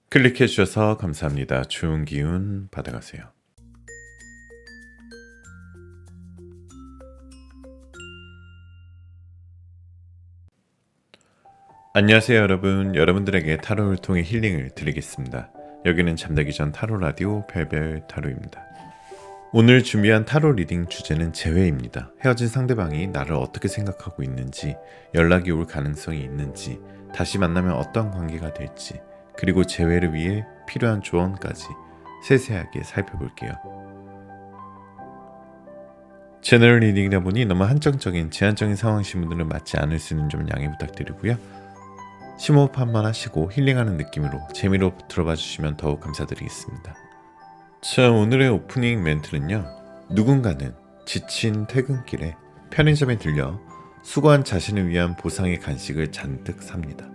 클릭해 주셔서 감사합니다. 좋은 기운 받아가세요. 안녕하세요 여러분. 여러분들에게 타로를 통해 힐링을 드리겠습니다. 여기는 잠들기 전 타로 라디오 별별 타로입니다. 오늘 준비한 타로 리딩 주제는 재회입니다. 헤어진 상대방이 나를 어떻게 생각하고 있는지, 연락이 올 가능성이 있는지, 다시 만나면 어떤 관계가 될지, 그리고 재회를 위해 필요한 조언까지 세세하게 살펴볼게요. 채널 리딩이다 보니 너무 한정적인 제한적인 상황이신 분들은 맞지 않을 수 있는 점 양해 부탁드리고요. 심호흡 한번 하시고 힐링하는 느낌으로 재미로 들어봐 주시면 더욱 감사드리겠습니다. 자, 오늘의 오프닝 멘트는요. 누군가는 지친 퇴근길에 편의점에 들려 수고한 자신을 위한 보상의 간식을 잔뜩 삽니다.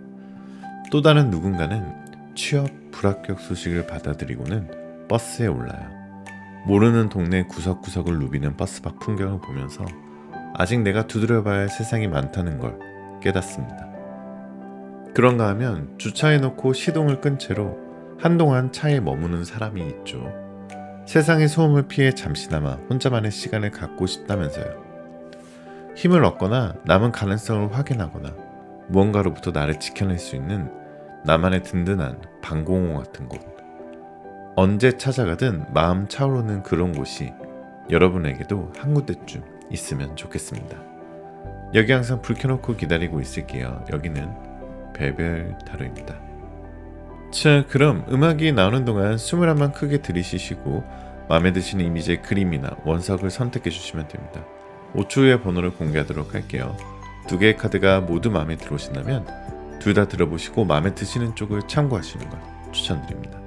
또 다른 누군가는 취업 불합격 소식을 받아들이고는 버스에 올라요. 모르는 동네 구석구석을 누비는 버스 밖 풍경을 보면서 아직 내가 두드려봐야 할 세상이 많다는 걸 깨닫습니다. 그런가 하면 주차해놓고 시동을 끈 채로 한동안 차에 머무는 사람이 있죠. 세상의 소음을 피해 잠시나마 혼자만의 시간을 갖고 싶다면서요. 힘을 얻거나 남은 가능성을 확인하거나 무언가로부터 나를 지켜낼 수 있는 나만의 든든한 방공호 같은 곳. 언제 찾아가든 마음 차오르는 그런 곳이 여러분에게도 한 군데쯤 있으면 좋겠습니다. 여기 항상 불 켜놓고 기다리고 있을게요. 여기는 별별 타로입니다. 자, 그럼 음악이 나오는 동안 숨을 한번 크게 들이쉬시고 마음에 드시는 이미지의 그림이나 원석을 선택해 주시면 됩니다. 5초 후에 번호를 공개하도록 할게요. 두 개의 카드가 모두 마음에 들어오신다면 둘 다 들어보시고 마음에 드시는 쪽을 참고하시는 걸 추천드립니다.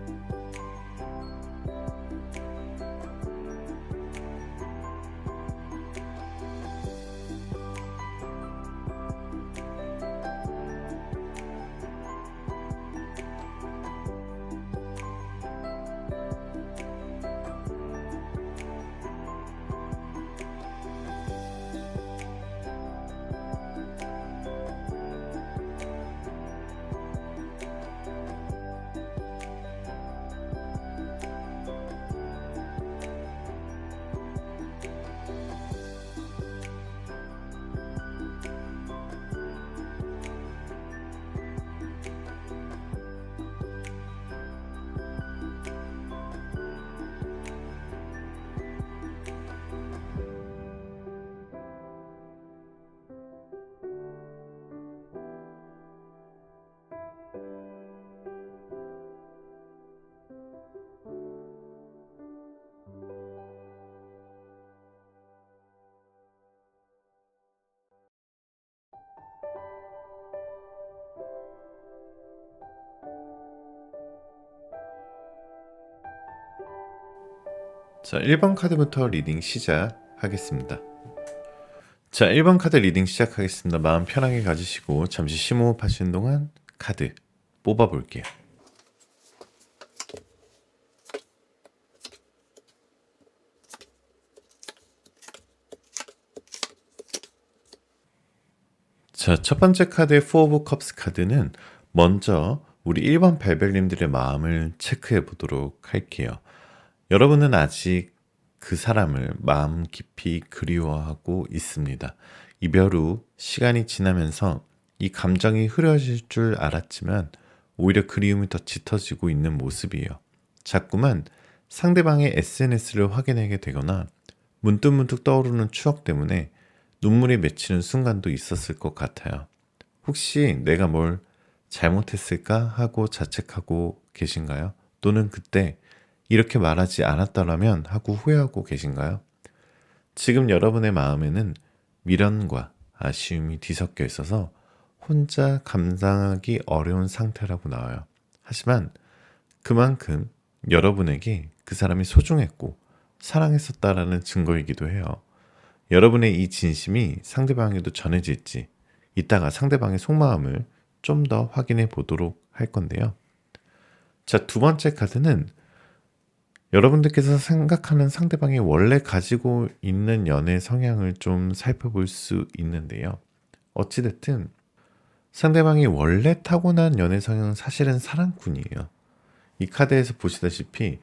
자, 1번 카드부터 리딩 시작하겠습니다. 자, 1번 카드 리딩 시작하겠습니다. 마음 편하게 가지시고 잠시 심호흡 하시는 동안 카드 뽑아볼게요. 자, 첫 번째 카드의 Four of Cups 카드는 먼저 우리 1번 별별님들의 마음을 체크해 보도록 할게요. 여러분은 아직 그 사람을 마음 깊이 그리워하고 있습니다. 이별 후 시간이 지나면서 이 감정이 흐려질 줄 알았지만 오히려 그리움이 더 짙어지고 있는 모습이에요. 자꾸만 상대방의 SNS를 확인하게 되거나 문득문득 떠오르는 추억 때문에 눈물이 맺히는 순간도 있었을 것 같아요. 혹시 내가 뭘 잘못했을까 하고 자책하고 계신가요? 또는 그때 이렇게 말하지 않았더라면 하고 후회하고 계신가요? 지금 여러분의 마음에는 미련과 아쉬움이 뒤섞여 있어서 혼자 감당하기 어려운 상태라고 나와요. 하지만 그만큼 여러분에게 그 사람이 소중했고 사랑했었다라는 증거이기도 해요. 여러분의 이 진심이 상대방에도 전해질지 이따가 상대방의 속마음을 좀 더 확인해 보도록 할 건데요. 자, 두 번째 카드는 여러분들께서 생각하는 상대방이 원래 가지고 있는 연애 성향을 좀 살펴볼 수 있는데요. 어찌됐든 상대방이 원래 타고난 연애 성향은 사실은 사랑꾼이에요. 이 카드에서 보시다시피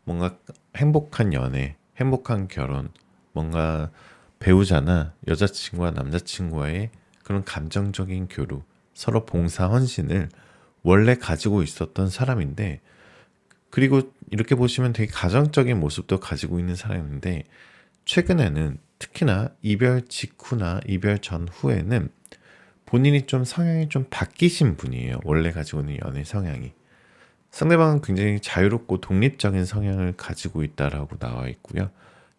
뭔가 행복한 연애, 행복한 결혼, 뭔가 배우자나 여자친구와 남자친구와의 그런 감정적인 교류, 서로 봉사 헌신을 원래 가지고 있었던 사람인데, 그리고 이렇게 보시면 되게 가정적인 모습도 가지고 있는 사람인데, 최근에는 특히나 이별 직후나 이별 전후에는 본인이 좀 성향이 좀 바뀌신 분이에요. 원래 가지고 있는 연애 성향이. 상대방은 굉장히 자유롭고 독립적인 성향을 가지고 있다라고 나와 있고요.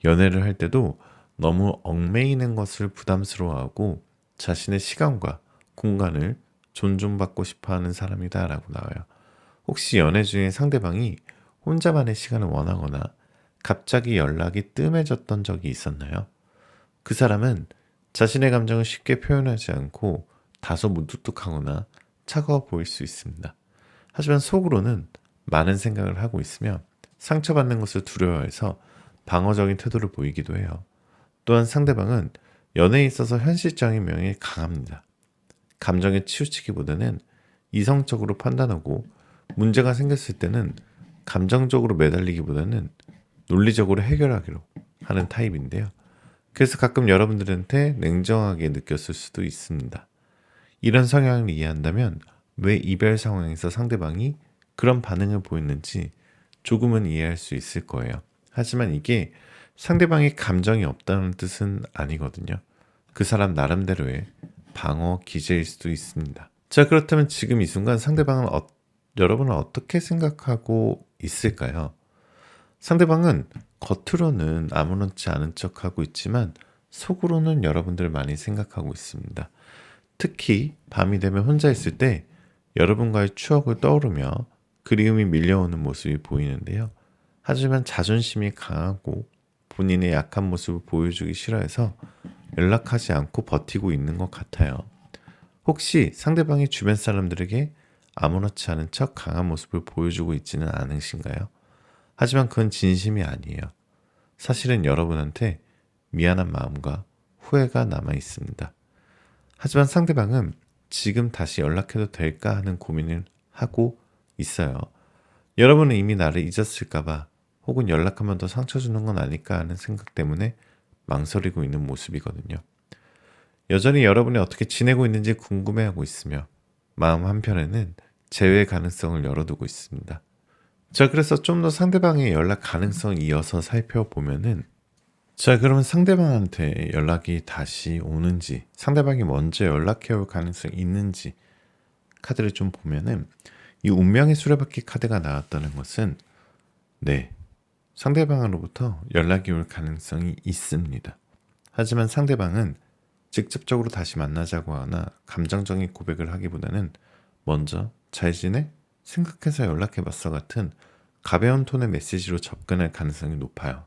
연애를 할 때도 너무 얽매이는 것을 부담스러워하고 자신의 시간과 공간을 존중받고 싶어 하는 사람이다라고 나와요. 혹시 연애 중에 상대방이 혼자만의 시간을 원하거나 갑자기 연락이 뜸해졌던 적이 있었나요? 그 사람은 자신의 감정을 쉽게 표현하지 않고 다소 무뚝뚝하거나 차가워 보일 수 있습니다. 하지만 속으로는 많은 생각을 하고 있으며 상처받는 것을 두려워해서 방어적인 태도를 보이기도 해요. 또한 상대방은 연애에 있어서 현실적인 면이 강합니다. 감정에 치우치기보다는 이성적으로 판단하고 문제가 생겼을 때는 감정적으로 매달리기보다는 논리적으로 해결하기로 하는 타입인데요. 그래서 가끔 여러분들한테 냉정하게 느꼈을 수도 있습니다. 이런 성향을 이해한다면 왜 이별 상황에서 상대방이 그런 반응을 보였는지 조금은 이해할 수 있을 거예요. 하지만 이게 상대방이 감정이 없다는 뜻은 아니거든요. 그 사람 나름대로의 방어 기제일 수도 있습니다. 자, 그렇다면 지금 이 순간 상대방은 여러분은 어떻게 생각하고 있을까요? 상대방은 겉으로는 아무렇지 않은 척하고 있지만 속으로는 여러분들 많이 생각하고 있습니다. 특히 밤이 되면 혼자 있을 때 여러분과의 추억을 떠오르며 그리움이 밀려오는 모습이 보이는데요. 하지만 자존심이 강하고 본인의 약한 모습을 보여주기 싫어해서 연락하지 않고 버티고 있는 것 같아요. 혹시 상대방이 주변 사람들에게 아무렇지 않은 척 강한 모습을 보여주고 있지는 않으신가요? 하지만 그건 진심이 아니에요. 사실은 여러분한테 미안한 마음과 후회가 남아 있습니다. 하지만 상대방은 지금 다시 연락해도 될까 하는 고민을 하고 있어요. 여러분은 이미 나를 잊었을까봐 혹은 연락하면 더 상처 주는 건 아닐까 하는 생각 때문에 망설이고 있는 모습이거든요. 여전히 여러분이 어떻게 지내고 있는지 궁금해하고 있으며 마음 한편에는 재회 가능성을 열어두고 있습니다. 자, 그래서 좀 더 상대방의 연락 가능성 이어서 살펴보면은, 자, 그러면 상대방한테 연락이 다시 오는지, 상대방이 먼저 연락해올 가능성이 있는지 카드를 좀 보면은, 이 운명의 수레바퀴 카드가 나왔다는 것은 네, 상대방으로부터 연락이 올 가능성이 있습니다. 하지만 상대방은 직접적으로 다시 만나자고 하나 감정적인 고백을 하기보다는 먼저 잘 지내? 생각해서 연락해봤어 같은 가벼운 톤의 메시지로 접근할 가능성이 높아요.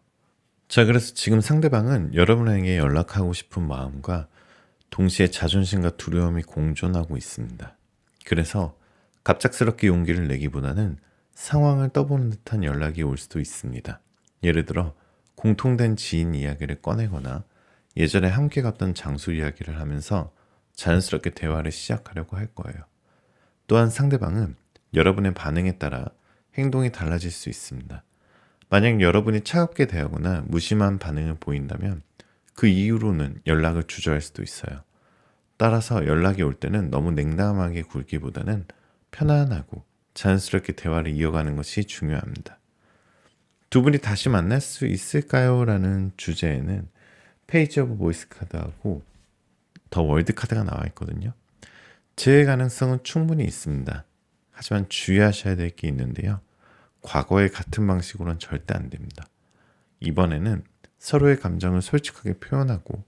자, 그래서 지금 상대방은 여러분에게 연락하고 싶은 마음과 동시에 자존심과 두려움이 공존하고 있습니다. 그래서 갑작스럽게 용기를 내기보다는 상황을 떠보는 듯한 연락이 올 수도 있습니다. 예를 들어 공통된 지인 이야기를 꺼내거나 예전에 함께 갔던 장소 이야기를 하면서 자연스럽게 대화를 시작하려고 할 거예요. 또한 상대방은 여러분의 반응에 따라 행동이 달라질 수 있습니다. 만약 여러분이 차갑게 대하거나 무심한 반응을 보인다면 그 이후로는 연락을 주저할 수도 있어요. 따라서 연락이 올 때는 너무 냉담하게 굴기보다는 편안하고 자연스럽게 대화를 이어가는 것이 중요합니다. 두 분이 다시 만날 수 있을까요? 라는 주제에는 페이지 오브 보이스 카드하고 더 월드 카드가 나와 있거든요. 재회 가능성은 충분히 있습니다. 하지만 주의하셔야 될 게 있는데요. 과거의 같은 방식으로는 절대 안 됩니다. 이번에는 서로의 감정을 솔직하게 표현하고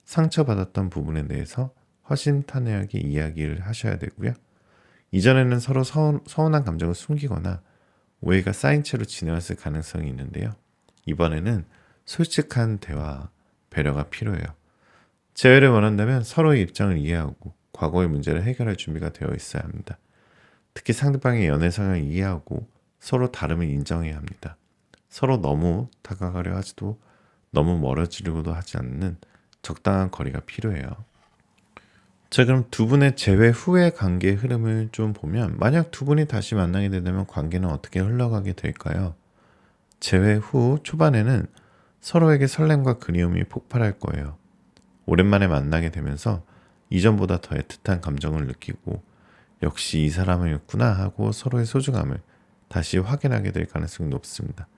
상처받았던 부분에 대해서 허심탄회하게 이야기를 하셔야 되고요. 이전에는 서로 서운한 감정을 숨기거나 오해가 쌓인 채로 지내왔을 가능성이 있는데요. 이번에는 솔직한 대화, 배려가 필요해요. 재회를 원한다면 서로의 입장을 이해하고 과거의 문제를 해결할 준비가 되어 있어야 합니다. 특히 상대방의 연애 성향을 이해하고 서로 다름을 인정해야 합니다. 서로 너무 다가가려 하지도 너무 멀어지려고도 하지 않는 적당한 거리가 필요해요. 자, 그럼 두 분의 재회 후의 관계의 흐름을 좀 보면 만약 두 분이 다시 만나게 된다면 관계는 어떻게 흘러가게 될까요? 재회 후 초반에는 서로에게 설렘과 그리움이 폭발할 거예요. 오랜만에 만나게 되면서 이전보다 더 애틋한 감정을 느끼고 역시 이 사람이었구나 하고 서로의 소중함을 다시 확인하게 될 가능성이 높습니다.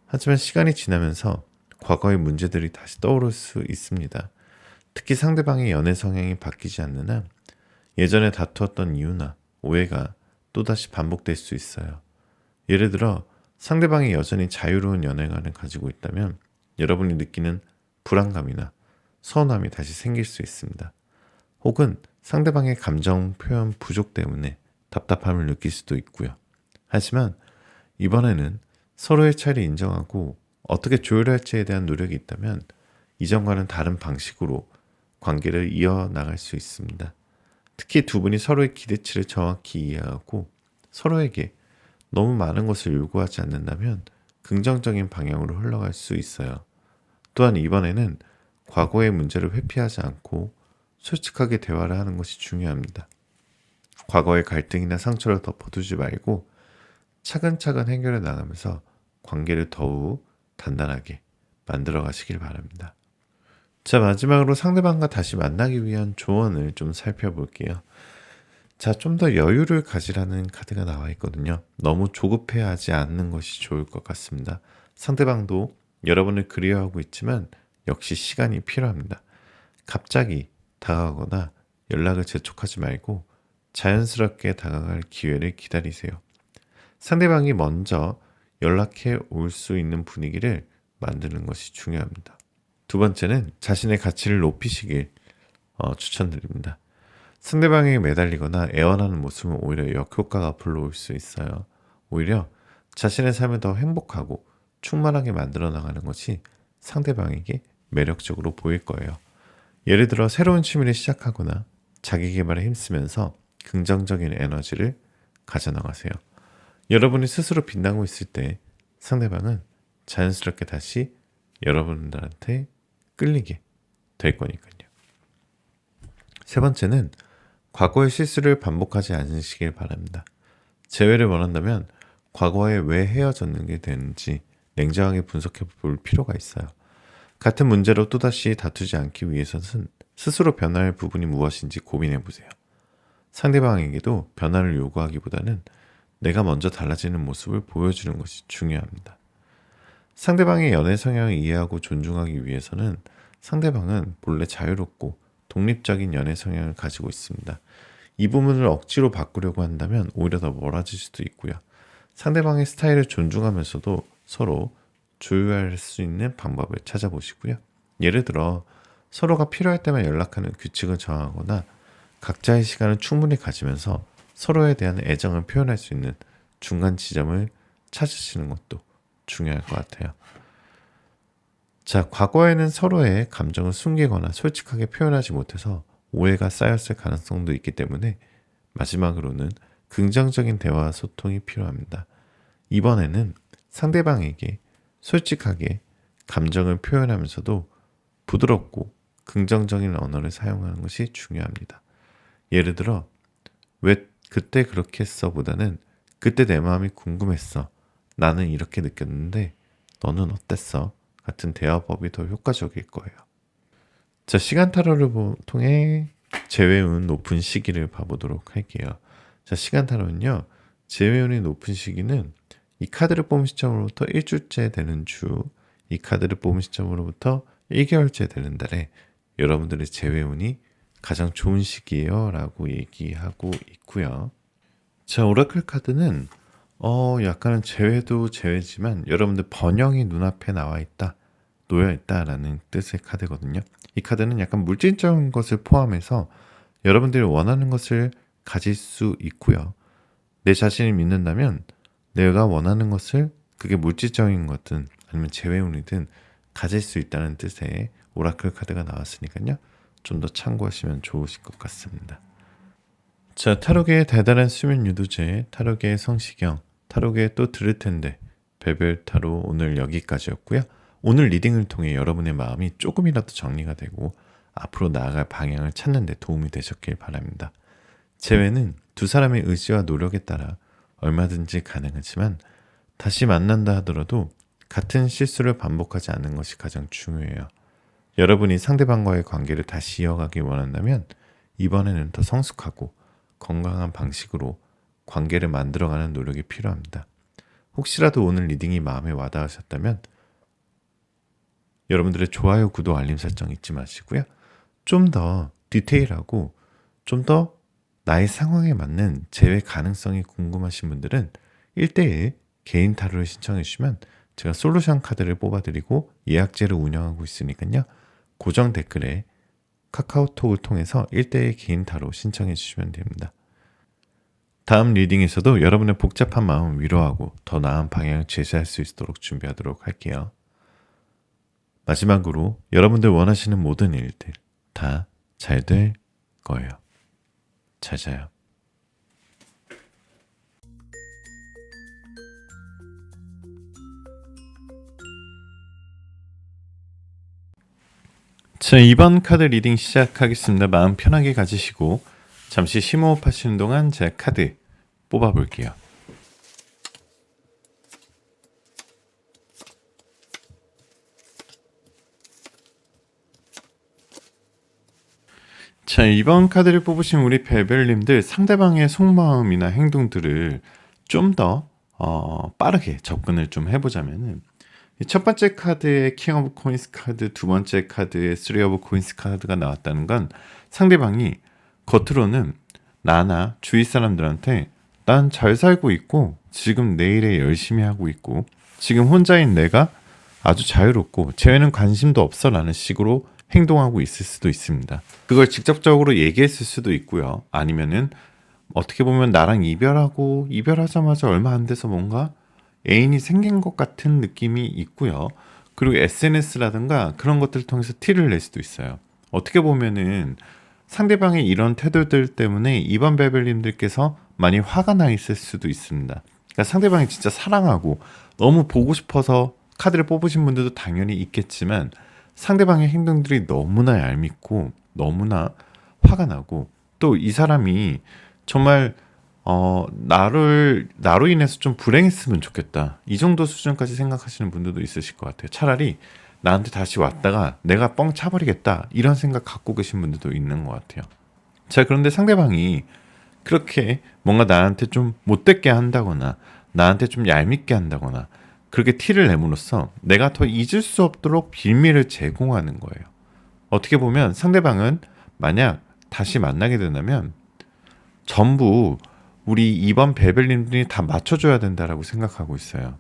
하지만 시간이 지나면서 과거의 문제들이 다시 떠오를 수 있습니다. 특히 상대방의 연애 성향이 바뀌지 않는 한 예전에 다투었던 이유나 오해가 또다시 반복될 수 있어요. 예를 들어 상대방이 여전히 자유로운 연애관을 가지고 있다면 여러분이 느끼는 불안감이나 서운함이 다시 생길 수 있습니다. 혹은 상대방의 감정 표현 부족 때문에 답답함을 느낄 수도 있고요. 하지만 이번에는 서로의 차이를 인정하고 어떻게 조율할지에 대한 노력이 있다면 이전과는 다른 방식으로 관계를 이어나갈 수 있습니다. 특히 두 분이 서로의 기대치를 정확히 이해하고 서로에게 너무 많은 것을 요구하지 않는다면 긍정적인 방향으로 흘러갈 수 있어요. 또한 이번에는 과거의 문제를 회피하지 않고 솔직하게 대화를 하는 것이 중요합니다. 과거의 갈등이나 상처를 덮어두지 말고 차근차근 해결해 나가면서 관계를 더욱 단단하게 만들어 가시길 바랍니다. 자, 마지막으로 상대방과 다시 만나기 위한 조언을 좀 살펴볼게요. 자, 좀 더 여유를 가지라는 카드가 나와 있거든요. 너무 조급해하지 않는 것이 좋을 것 같습니다. 상대방도 여러분을 그리워하고 있지만 역시 시간이 필요합니다. 갑자기 다가가거나 연락을 재촉하지 말고 자연스럽게 다가갈 기회를 기다리세요. 상대방이 먼저 연락해 올 수 있는 분위기를 만드는 것이 중요합니다. 두 번째는 자신의 가치를 높이시길 추천드립니다. 상대방에게 매달리거나 애원하는 모습은 오히려 역효과가 불러올 수 있어요. 오히려 자신의 삶을 더 행복하고 충만하게 만들어 나가는 것이 상대방에게 매력적으로 보일 거예요. 예를 들어 새로운 취미를 시작하거나 자기 개발에 힘쓰면서 긍정적인 에너지를 가져나가세요. 여러분이 스스로 빛나고 있을 때 상대방은 자연스럽게 다시 여러분들한테 끌리게 될 거니까요. 세 번째는 과거의 실수를 반복하지 않으시길 바랍니다. 재회를 원한다면 과거에 왜 헤어졌는 게 되는지 냉정하게 분석해 볼 필요가 있어요. 같은 문제로 또다시 다투지 않기 위해서는 스스로 변화할 부분이 무엇인지 고민해 보세요. 상대방에게도 변화를 요구하기보다는 내가 먼저 달라지는 모습을 보여주는 것이 중요합니다. 상대방의 연애 성향을 이해하고 존중하기 위해서는 상대방은 본래 자유롭고 독립적인 연애 성향을 가지고 있습니다. 이 부분을 억지로 바꾸려고 한다면 오히려 더 멀어질 수도 있고요. 상대방의 스타일을 존중하면서도 서로 조율할 수 있는 방법을 찾아보시고요. 예를 들어 서로가 필요할 때만 연락하는 규칙을 정하거나 각자의 시간을 충분히 가지면서 서로에 대한 애정을 표현할 수 있는 중간 지점을 찾으시는 것도 중요할 것 같아요. 자, 과거에는 서로의 감정을 숨기거나 솔직하게 표현하지 못해서 오해가 쌓였을 가능성도 있기 때문에 마지막으로는 긍정적인 대화와 소통이 필요합니다. 이번에는 상대방에게 솔직하게 감정을 표현하면서도 부드럽고 긍정적인 언어를 사용하는 것이 중요합니다. 예를 들어 왜 그때 그렇게 했어 보다는 그때 내 마음이 궁금했어. 나는 이렇게 느꼈는데 너는 어땠어? 같은 대화법이 더 효과적일 거예요. 자, 시간 타로를 통해 재회운 높은 시기를 봐보도록 할게요. 자, 시간 타로는요. 재회운이 높은 시기는 이 카드를 뽑은 시점으로부터 일주일째 되는 주, 이 카드를 뽑은 시점으로부터 1개월째 되는 달에 여러분들의 재회운이 가장 좋은 시기예요 라고 얘기하고 있고요. 자, 오라클 카드는 약간은 재회도 재회지만 여러분들 번영이 눈앞에 나와 있다, 놓여 있다라는 뜻의 카드거든요. 이 카드는 약간 물질적인 것을 포함해서 여러분들이 원하는 것을 가질 수 있고요. 내 자신을 믿는다면 내가 원하는 것을 그게 물질적인 것든 아니면 재회운이든 가질 수 있다는 뜻의 오라클 카드가 나왔으니까요. 좀 더 참고하시면 좋으실 것 같습니다. 자, 타로계의 대단한 수면 유도제, 타로계의 성시경, 타로계에 또 들을 텐데 별별 타로 오늘 여기까지였고요. 오늘 리딩을 통해 여러분의 마음이 조금이라도 정리가 되고 앞으로 나아갈 방향을 찾는 데 도움이 되셨길 바랍니다. 재회는 두 사람의 의지와 노력에 따라 얼마든지 가능하지만 다시 만난다 하더라도 같은 실수를 반복하지 않는 것이 가장 중요해요. 여러분이 상대방과의 관계를 다시 이어가길 원한다면 이번에는 더 성숙하고 건강한 방식으로 관계를 만들어가는 노력이 필요합니다. 혹시라도 오늘 리딩이 마음에 와닿으셨다면 여러분들의 좋아요, 구독, 알림 설정 잊지 마시고요. 좀 더 디테일하고 좀 더 나의 상황에 맞는 재회 가능성이 궁금하신 분들은 1대1 개인 타로를 신청해 주시면 제가 솔루션 카드를 뽑아드리고 예약제를 운영하고 있으니까요. 고정 댓글에 카카오톡을 통해서 1대1 개인 타로 신청해 주시면 됩니다. 다음 리딩에서도 여러분의 복잡한 마음을 위로하고 더 나은 방향을 제시할 수 있도록 준비하도록 할게요. 마지막으로 여러분들 원하시는 모든 일들 다 잘 될 거예요. 잘 자요. 자, 이번 카드 리딩 시작하겠습니다. 마음 편하게 가지시고 잠시 심호흡 하시는 동안 제 카드 뽑아볼게요. 자, 이번 카드를 뽑으신 우리 벨벨님들 상대방의 속마음이나 행동들을 좀 더 빠르게 접근을 좀 해보자면은 첫 번째 카드의 킹 오브 코인스 카드, 두 번째 카드의 쓰리 오브 코인스 카드가 나왔다는 건 상대방이 겉으로는 나나 주위 사람들한테 난 잘 살고 있고 지금 내 일에 열심히 하고 있고 지금 혼자인 내가 아주 자유롭고 쟤는 관심도 없어 라는 식으로 행동하고 있을 수도 있습니다. 그걸 직접적으로 얘기했을 수도 있고요. 아니면은 어떻게 보면 나랑 이별하자마자 얼마 안 돼서 뭔가 애인이 생긴 것 같은 느낌이 있고요. 그리고 SNS라든가 그런 것들을 통해서 티를 낼 수도 있어요. 어떻게 보면은 상대방의 이런 태도들 때문에 이번 베벨님들께서 많이 화가 나 있을 수도 있습니다. 그러니까 상대방이 진짜 사랑하고 너무 보고 싶어서 카드를 뽑으신 분들도 당연히 있겠지만 상대방의 행동들이 너무나 얄밉고 너무나 화가 나고 또 이 사람이 정말 나로 인해서 좀 불행했으면 좋겠다. 이 정도 수준까지 생각하시는 분들도 있으실 것 같아요. 차라리 나한테 다시 왔다가 내가 뻥 차버리겠다. 이런 생각 갖고 계신 분들도 있는 것 같아요. 자, 그런데 상대방이 그렇게 뭔가 나한테 좀 못됐게 한다거나 나한테 좀 얄밉게 한다거나 그렇게 티를 내므로써 내가 더 잊을 수 없도록 비밀을 제공하는 거예요. 어떻게 보면 상대방은 만약 다시 만나게 된다면 전부 우리 이번 베벨님들이 다 맞춰줘야 된다라고 생각하고 있어요.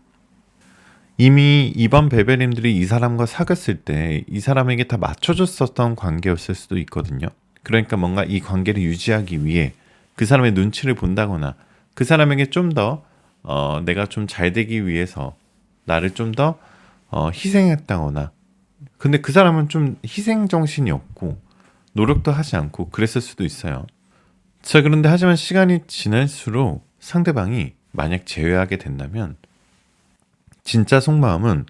이미 이번 베벨님들이 이 사람과 사귀었을 때 이 사람에게 다 맞춰줬었던 관계였을 수도 있거든요. 그러니까 뭔가 이 관계를 유지하기 위해 그 사람의 눈치를 본다거나 그 사람에게 좀 더 내가 좀 잘 되기 위해서 나를 좀 더 희생했다거나 근데 그 사람은 좀 희생 정신이 없고 노력도 하지 않고 그랬을 수도 있어요. 자, 그런데 하지만 시간이 지날수록 상대방이 만약 제외하게 된다면 진짜 속마음은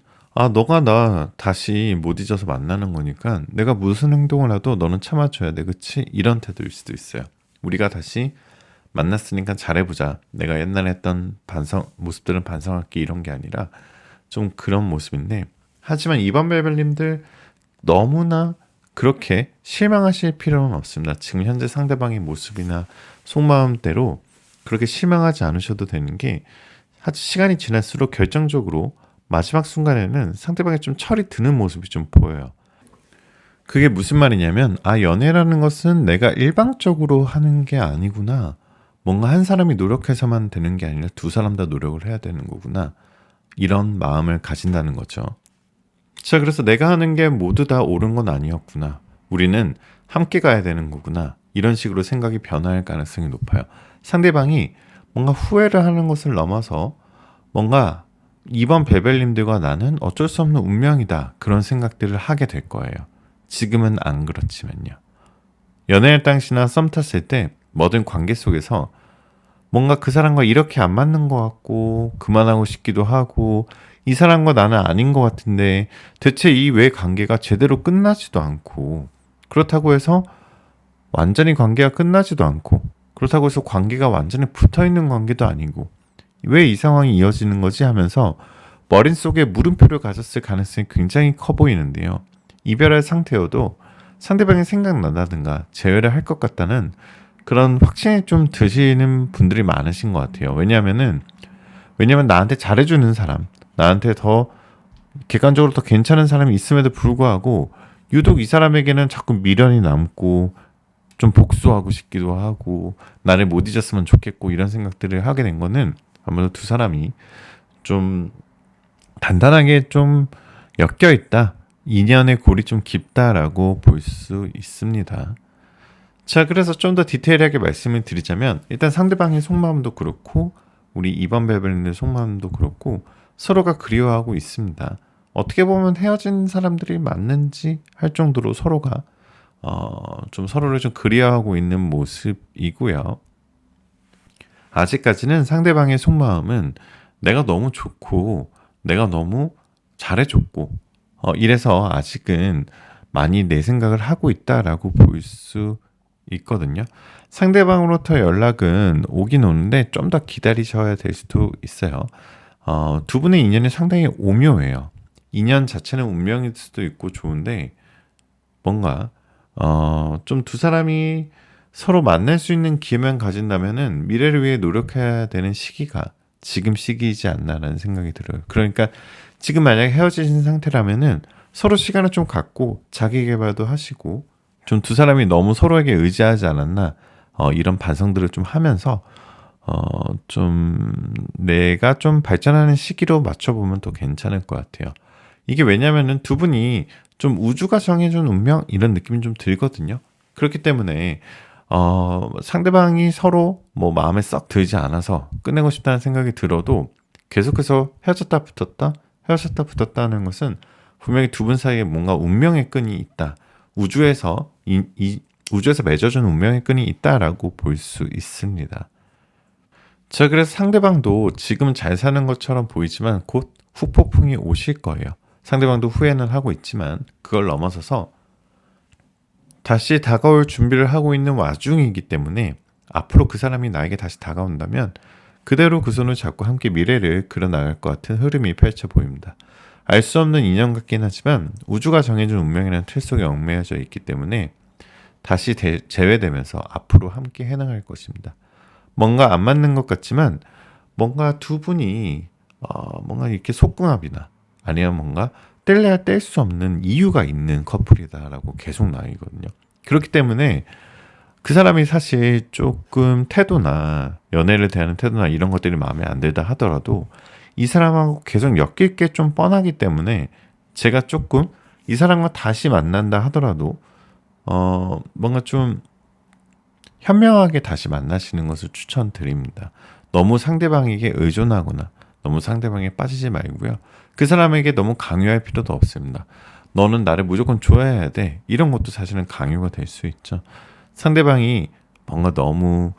너가 나 다시 못 잊어서 만나는 거니까 내가 무슨 행동을 해도 너는 참아줘야 돼, 그치? 이런 태도일 수도 있어요. 우리가 다시 만났으니까 잘해보자. 내가 옛날에 했던 모습들은 반성할게 이런 게 아니라 좀 그런 모습인데 하지만 이번 벨벨님들 너무나 그렇게 실망하실 필요는 없습니다. 지금 현재 상대방의 모습이나 속마음대로 그렇게 실망하지 않으셔도 되는 게 시간이 지날수록 결정적으로 마지막 순간에는 상대방이 좀 철이 드는 모습이 좀 보여요. 그게 무슨 말이냐면 연애라는 것은 내가 일방적으로 하는 게 아니구나. 뭔가 한 사람이 노력해서만 되는 게 아니라 두 사람 다 노력을 해야 되는 거구나. 이런 마음을 가진다는 거죠. 자, 그래서 내가 하는 게 모두 다 옳은 건 아니었구나. 우리는 함께 가야 되는 거구나. 이런 식으로 생각이 변할 가능성이 높아요. 상대방이 뭔가 후회를 하는 것을 넘어서 뭔가 이번 베벨님들과 나는 어쩔 수 없는 운명이다. 그런 생각들을 하게 될 거예요. 지금은 안 그렇지만요. 연애할 당시나 썸 탔을 때 뭐든 관계 속에서 뭔가 그 사람과 이렇게 안 맞는 것 같고 그만하고 싶기도 하고 이 사람과 나는 아닌 것 같은데 대체 이 왜 관계가 제대로 끝나지도 않고 그렇다고 해서 완전히 관계가 끝나지도 않고, 그렇다고 해서 관계가 완전히 붙어있는 관계도 아니고, 왜 이 상황이 이어지는 거지 하면서 머릿속에 물음표를 가졌을 가능성이 굉장히 커 보이는데요. 이별할 상태여도 상대방이 생각난다든가 재회를 할 것 같다는 그런 확신이 좀 드시는 분들이 많으신 것 같아요. 왜냐하면 나한테 잘해주는 사람, 나한테 더 객관적으로 더 괜찮은 사람이 있음에도 불구하고 유독 이 사람에게는 자꾸 미련이 남고 좀 복수하고 싶기도 하고 나를 못 잊었으면 좋겠고 이런 생각들을 하게 된 거는 아무래도 두 사람이 좀 단단하게 좀 엮여 있다. 인연의 골이 좀 깊다라고 볼 수 있습니다. 자, 그래서 좀 더 디테일하게 말씀을 드리자면 일단 상대방의 속마음도 그렇고 우리 이번 베벨린의 속마음도 그렇고 서로가 그리워하고 있습니다. 어떻게 보면 헤어진 사람들이 맞는지 할 정도로 서로가 좀 서로를 좀 그리워하고 있는 모습이고요. 아직까지는 상대방의 속마음은 내가 너무 좋고 내가 너무 잘해줬고 이래서 아직은 많이 내 생각을 하고 있다라고 볼 수 있거든요. 상대방으로부터 연락은 오긴 오는데 좀 더 기다리셔야 될 수도 있어요. 두 분의 인연이 상당히 오묘해요. 인연 자체는 운명일 수도 있고 좋은데 뭔가 좀 두 사람이 서로 만날 수 있는 기회만 가진다면은 미래를 위해 노력해야 되는 시기가 지금 시기이지 않나라는 생각이 들어요. 그러니까 지금 만약에 헤어지신 상태라면은 서로 시간을 좀 갖고 자기 개발도 하시고 좀 두 사람이 너무 서로에게 의지하지 않았나 이런 반성들을 좀 하면서 좀 내가 좀 발전하는 시기로 맞춰보면 더 괜찮을 것 같아요. 이게 왜냐면은 두 분이 좀 우주가 정해준 운명 이런 느낌이 좀 들거든요. 그렇기 때문에 상대방이 서로 뭐 마음에 썩 들지 않아서 끝내고 싶다는 생각이 들어도 계속해서 헤어졌다 붙었다 헤어졌다 붙었다 하는 것은 분명히 두 분 사이에 뭔가 운명의 끈이 있다. 우주에서 우주에서 맺어준 운명의 끈이 있다라고 볼 수 있습니다. 자, 그래서 상대방도 지금은 잘 사는 것처럼 보이지만 곧 후폭풍이 오실 거예요. 상대방도 후회는 하고 있지만 그걸 넘어서서 다시 다가올 준비를 하고 있는 와중이기 때문에 앞으로 그 사람이 나에게 다시 다가온다면 그대로 그 손을 잡고 함께 미래를 그려나갈 것 같은 흐름이 펼쳐 보입니다. 알 수 없는 인연 같긴 하지만 우주가 정해준 운명이라는 틀 속에 얽매여져 있기 때문에 다시 재회되면서 앞으로 함께 해나갈 것입니다. 뭔가 안 맞는 것 같지만 뭔가 두 분이 뭔가 이렇게 속궁합이나 아니면 뭔가 뗄래야 뗄 수 없는 이유가 있는 커플이다라고 계속 나뉘거든요. 그렇기 때문에 그 사람이 사실 조금 태도나 연애를 대하는 태도나 이런 것들이 마음에 안 들다 하더라도 이 사람하고 계속 엮일 게 좀 뻔하기 때문에 제가 조금 이 사람과 다시 만난다 하더라도 뭔가 좀 현명하게 다시 만나시는 것을 추천드립니다. 너무 상대방에게 의존하거나 너무 상대방에 빠지지 말고요. 그 사람에게 너무 강요할 필요도 없습니다. 너는 나를 무조건 좋아해야 돼. 이런 것도 사실은 강요가 될 수 있죠. 상대방이 뭔가 너무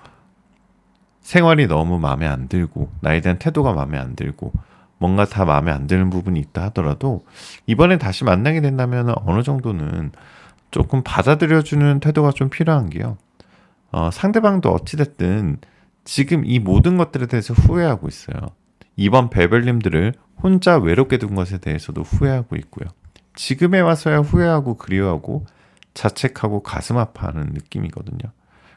생활이 너무 마음에 안 들고 나에 대한 태도가 마음에 안 들고 뭔가 다 마음에 안 드는 부분이 있다 하더라도 이번에 다시 만나게 된다면 어느 정도는 조금 받아들여주는 태도가 좀 필요한 게요. 상대방도 어찌됐든 지금 이 모든 것들에 대해서 후회하고 있어요. 이번 베벨님들을 혼자 외롭게 둔 것에 대해서도 후회하고 있고요. 지금에 와서야 후회하고 그리워하고 자책하고 가슴 아파하는 느낌이거든요.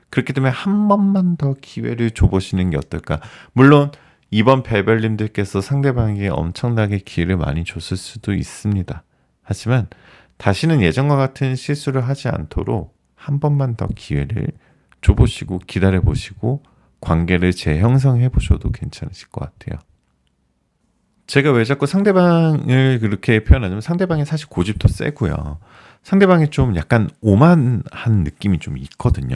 그렇기 때문에 한 번만 더 기회를 줘보시는 게 어떨까. 물론 이번 베벨님들께서 상대방에게 엄청나게 기회를 많이 줬을 수도 있습니다. 하지만 다시는 예전과 같은 실수를 하지 않도록 한 번만 더 기회를 줘보시고 기다려보시고 관계를 재형성해 보셔도 괜찮으실 것 같아요. 제가 왜 자꾸 상대방을 그렇게 표현하냐면 상대방이 사실 고집도 세고요. 상대방이 좀 약간 오만한 느낌이 좀 있거든요.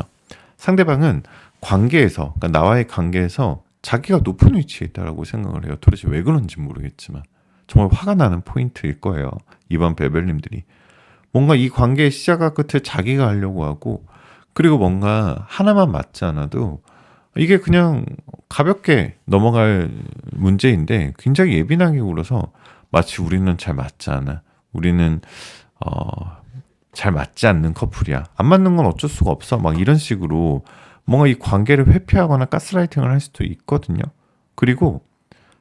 상대방은 관계에서, 그러니까 나와의 관계에서 자기가 높은 위치에 있다라고 생각을 해요. 도대체 왜 그런지 모르겠지만 정말 화가 나는 포인트일 거예요. 이번 베벨님들이 뭔가 이 관계의 시작과 끝을 자기가 하려고 하고 그리고 뭔가 하나만 맞지 않아도 이게 그냥 가볍게 넘어갈 문제인데 굉장히 예민하게 굴어서 마치 우리는 잘 맞지 않아. 우리는 잘 맞지 않는 커플이야. 안 맞는 건 어쩔 수가 없어. 막 이런 식으로 뭔가 이 관계를 회피하거나 가스라이팅을 할 수도 있거든요. 그리고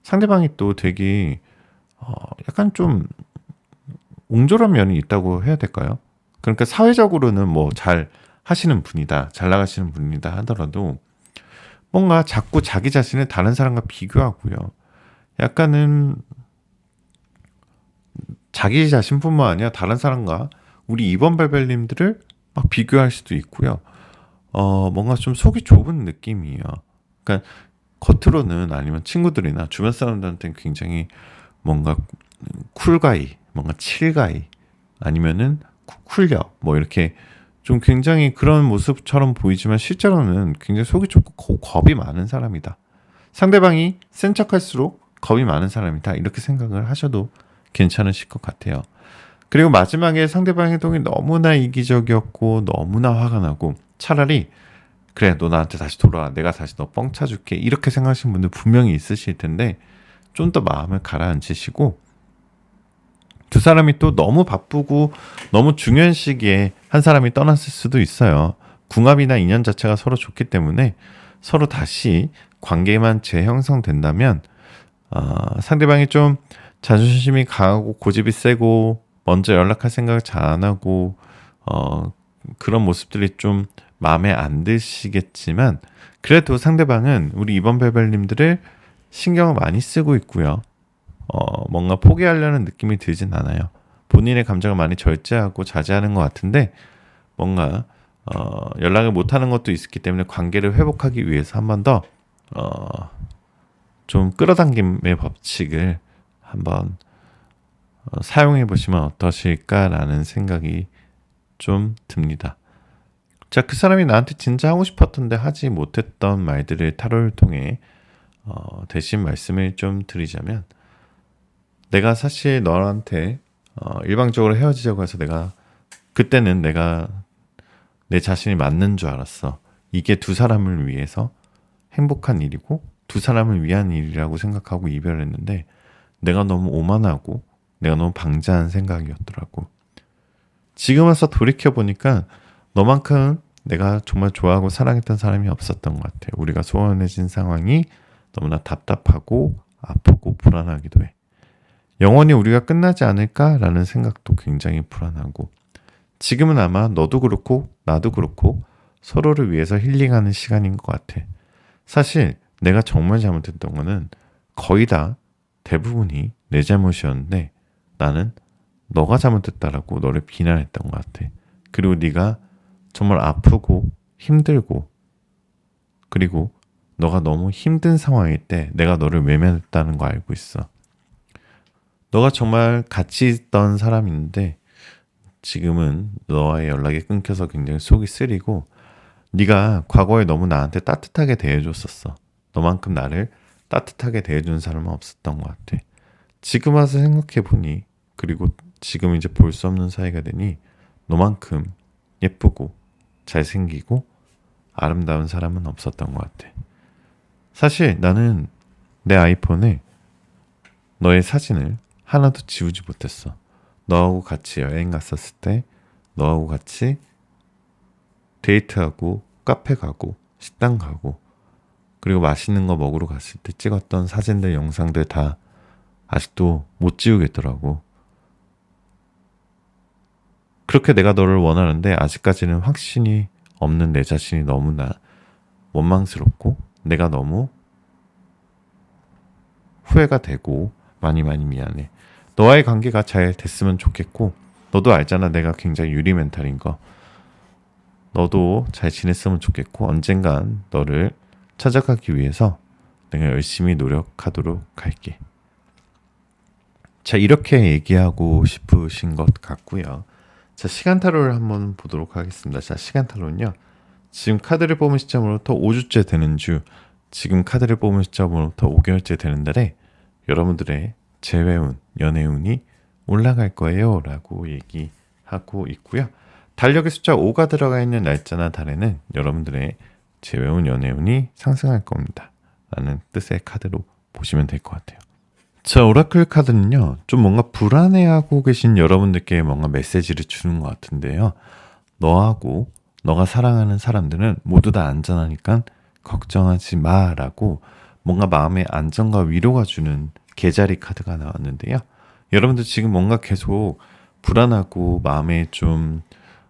상대방이 또 되게 약간 좀 옹졸한 면이 있다고 해야 될까요? 그러니까 사회적으로는 뭐 잘 하시는 분이다, 잘 나가시는 분이다 하더라도 뭔가 자꾸 자기 자신을 다른 사람과 비교하고요. 약간은 자기 자신뿐만 아니라 다른 사람과 우리 이번 발벨님들을 막 비교할 수도 있고요. 뭔가 좀 속이 좁은 느낌이에요. 그러니까 겉으로는 아니면 친구들이나 주변 사람들한테는 굉장히 뭔가 쿨가이, 뭔가 칠가이, 아니면은 쿨려, 뭐 이렇게 좀 굉장히 그런 모습처럼 보이지만 실제로는 굉장히 속이 좁고 겁이 많은 사람이다. 상대방이 센 척할수록 겁이 많은 사람이다. 이렇게 생각을 하셔도 괜찮으실 것 같아요. 그리고 마지막에 상대방 행동이 너무나 이기적이었고 너무나 화가 나고 차라리 그래 너 나한테 다시 돌아와 내가 다시 너 뻥 차줄게 이렇게 생각하시는 분들 분명히 있으실 텐데 좀 더 마음을 가라앉히시고 두 사람이 또 너무 바쁘고 너무 중요한 시기에 한 사람이 떠났을 수도 있어요. 궁합이나 인연 자체가 서로 좋기 때문에 서로 다시 관계만 재형성된다면 상대방이 좀 자존심이 강하고 고집이 세고 먼저 연락할 생각을 잘 안 하고 그런 모습들이 좀 마음에 안 드시겠지만 그래도 상대방은 우리 이번 배벨님들을 신경을 많이 쓰고 있고요. 뭔가 포기하려는 느낌이 들진 않아요. 본인의 감정을 많이 절제하고 자제하는 것 같은데 뭔가 연락을 못하는 것도 있었기 때문에 관계를 회복하기 위해서 한 번 더 좀 끌어당김의 법칙을 한번 사용해 보시면 어떠실까라는 생각이 좀 듭니다. 자, 그 사람이 나한테 진짜 하고 싶었던데 하지 못했던 말들을 타로를 통해 대신 말씀을 좀 드리자면 내가 사실 너한테 일방적으로 헤어지자고 해서 그때는 내가 내 자신이 맞는 줄 알았어. 이게 두 사람을 위해서 행복한 일이고 두 사람을 위한 일이라고 생각하고 이별을 했는데 내가 너무 오만하고 내가 너무 방자한 생각이었더라고. 지금 와서 돌이켜보니까 너만큼 내가 정말 좋아하고 사랑했던 사람이 없었던 것 같아. 우리가 소원해진 상황이 너무나 답답하고 아프고 불안하기도 해. 영원히 우리가 끝나지 않을까라는 생각도 굉장히 불안하고 지금은 아마 너도 그렇고 나도 그렇고 서로를 위해서 힐링하는 시간인 것 같아. 사실 내가 정말 잘못했던 거는 거의 다 대부분이 내 잘못이었는데 나는 너가 잘못했다라고 너를 비난했던 것 같아. 그리고 네가 정말 아프고 힘들고 그리고 너가 너무 힘든 상황일 때 내가 너를 외면했다는 거 알고 있어. 너가 정말 같이 있던 사람인데 지금은 너와의 연락이 끊겨서 굉장히 속이 쓰리고 네가 과거에 너무 나한테 따뜻하게 대해줬었어. 너만큼 나를 따뜻하게 대해준 사람은 없었던 것 같아. 지금 와서 생각해보니 그리고 지금 이제 볼 수 없는 사이가 되니 너만큼 예쁘고 잘생기고 아름다운 사람은 없었던 것 같아. 사실 나는 내 아이폰에 너의 사진을 하나도 지우지 못했어. 너하고 같이 여행 갔었을 때 너하고 같이 데이트하고 카페 가고 식당 가고 그리고 맛있는 거 먹으러 갔을 때 찍었던 사진들 영상들 다 아직도 못 지우겠더라고. 그렇게 내가 너를 원하는데 아직까지는 확신이 없는 내 자신이 너무나 원망스럽고 내가 너무 후회가 되고 많이 미안해. 너와의 관계가 잘 됐으면 좋겠고 너도 알잖아 내가 굉장히 유리 멘탈인 거. 너도 잘 지냈으면 좋겠고 언젠간 너를 찾아가기 위해서 내가 열심히 노력하도록 할게. 자, 이렇게 얘기하고 싶으신 것 같고요. 자, 시간타로를 한번 보도록 하겠습니다. 자, 시간타로는요. 지금 카드를 뽑은 시점으로부터 5주째 되는 주, 지금 카드를 뽑은 시점으로부터 5개월째 되는 달에 여러분들의 재회운, 연애운이 올라갈 거예요 라고 얘기하고 있고요. 달력의 숫자 5가 들어가 있는 날짜나 달에는 여러분들의 재회운, 연애운이 상승할 겁니다 라는 뜻의 카드로 보시면 될 것 같아요. 자, 오라클 카드는요, 좀 뭔가 불안해하고 계신 여러분들께 뭔가 메시지를 주는 것 같은데요. 너하고 너가 사랑하는 사람들은 모두 다 안전하니까 걱정하지 마라고 뭔가 마음의 안정과 위로가 주는 개자리 카드가 나왔는데요. 여러분들 지금 뭔가 계속 불안하고 마음에 좀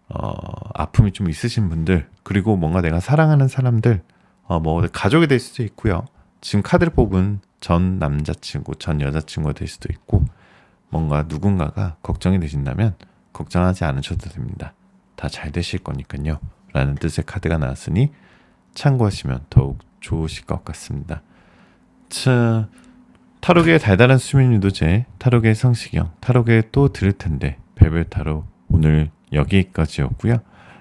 아픔이 좀 있으신 분들, 그리고 뭔가 내가 사랑하는 사람들, 뭐 가족이 될 수도 있고요. 지금 카드를 뽑은 전 남자친구, 전 여자친구가 될 수도 있고, 뭔가 누군가가 걱정이 되신다면 걱정하지 않으셔도 됩니다. 다 잘 되실 거니까요. 라는 뜻의 카드가 나왔으니 참고하시면 더욱 좋으실 것 같습니다. 자, 타로계의 달달한 수면 유도제, 타로계의 성시경, 타로계에 또 들을 텐데 별별 타로 오늘 여기까지였고요.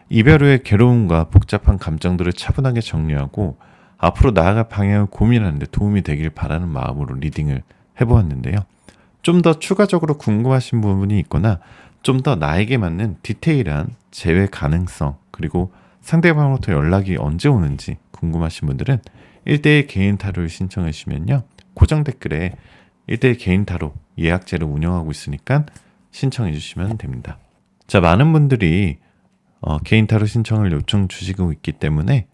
이별 후의 괴로움과 복잡한 감정들을 차분하게 정리하고 앞으로 나아갈 방향을 고민하는 데 도움이 되길 바라는 마음으로 리딩을 해보았는데요. 좀 더 추가적으로 궁금하신 부분이 있거나 좀 더 나에게 맞는 디테일한 재회 가능성, 그리고 상대방으로부터 연락이 언제 오는지 궁금하신 분들은 1대1 개인 타로를 신청해 주시면요. 고정 댓글에 1대1 개인 타로 예약제를 운영하고 있으니까 신청해 주시면 됩니다. 자, 많은 분들이 개인 타로 신청을 요청 주시고 있기 때문에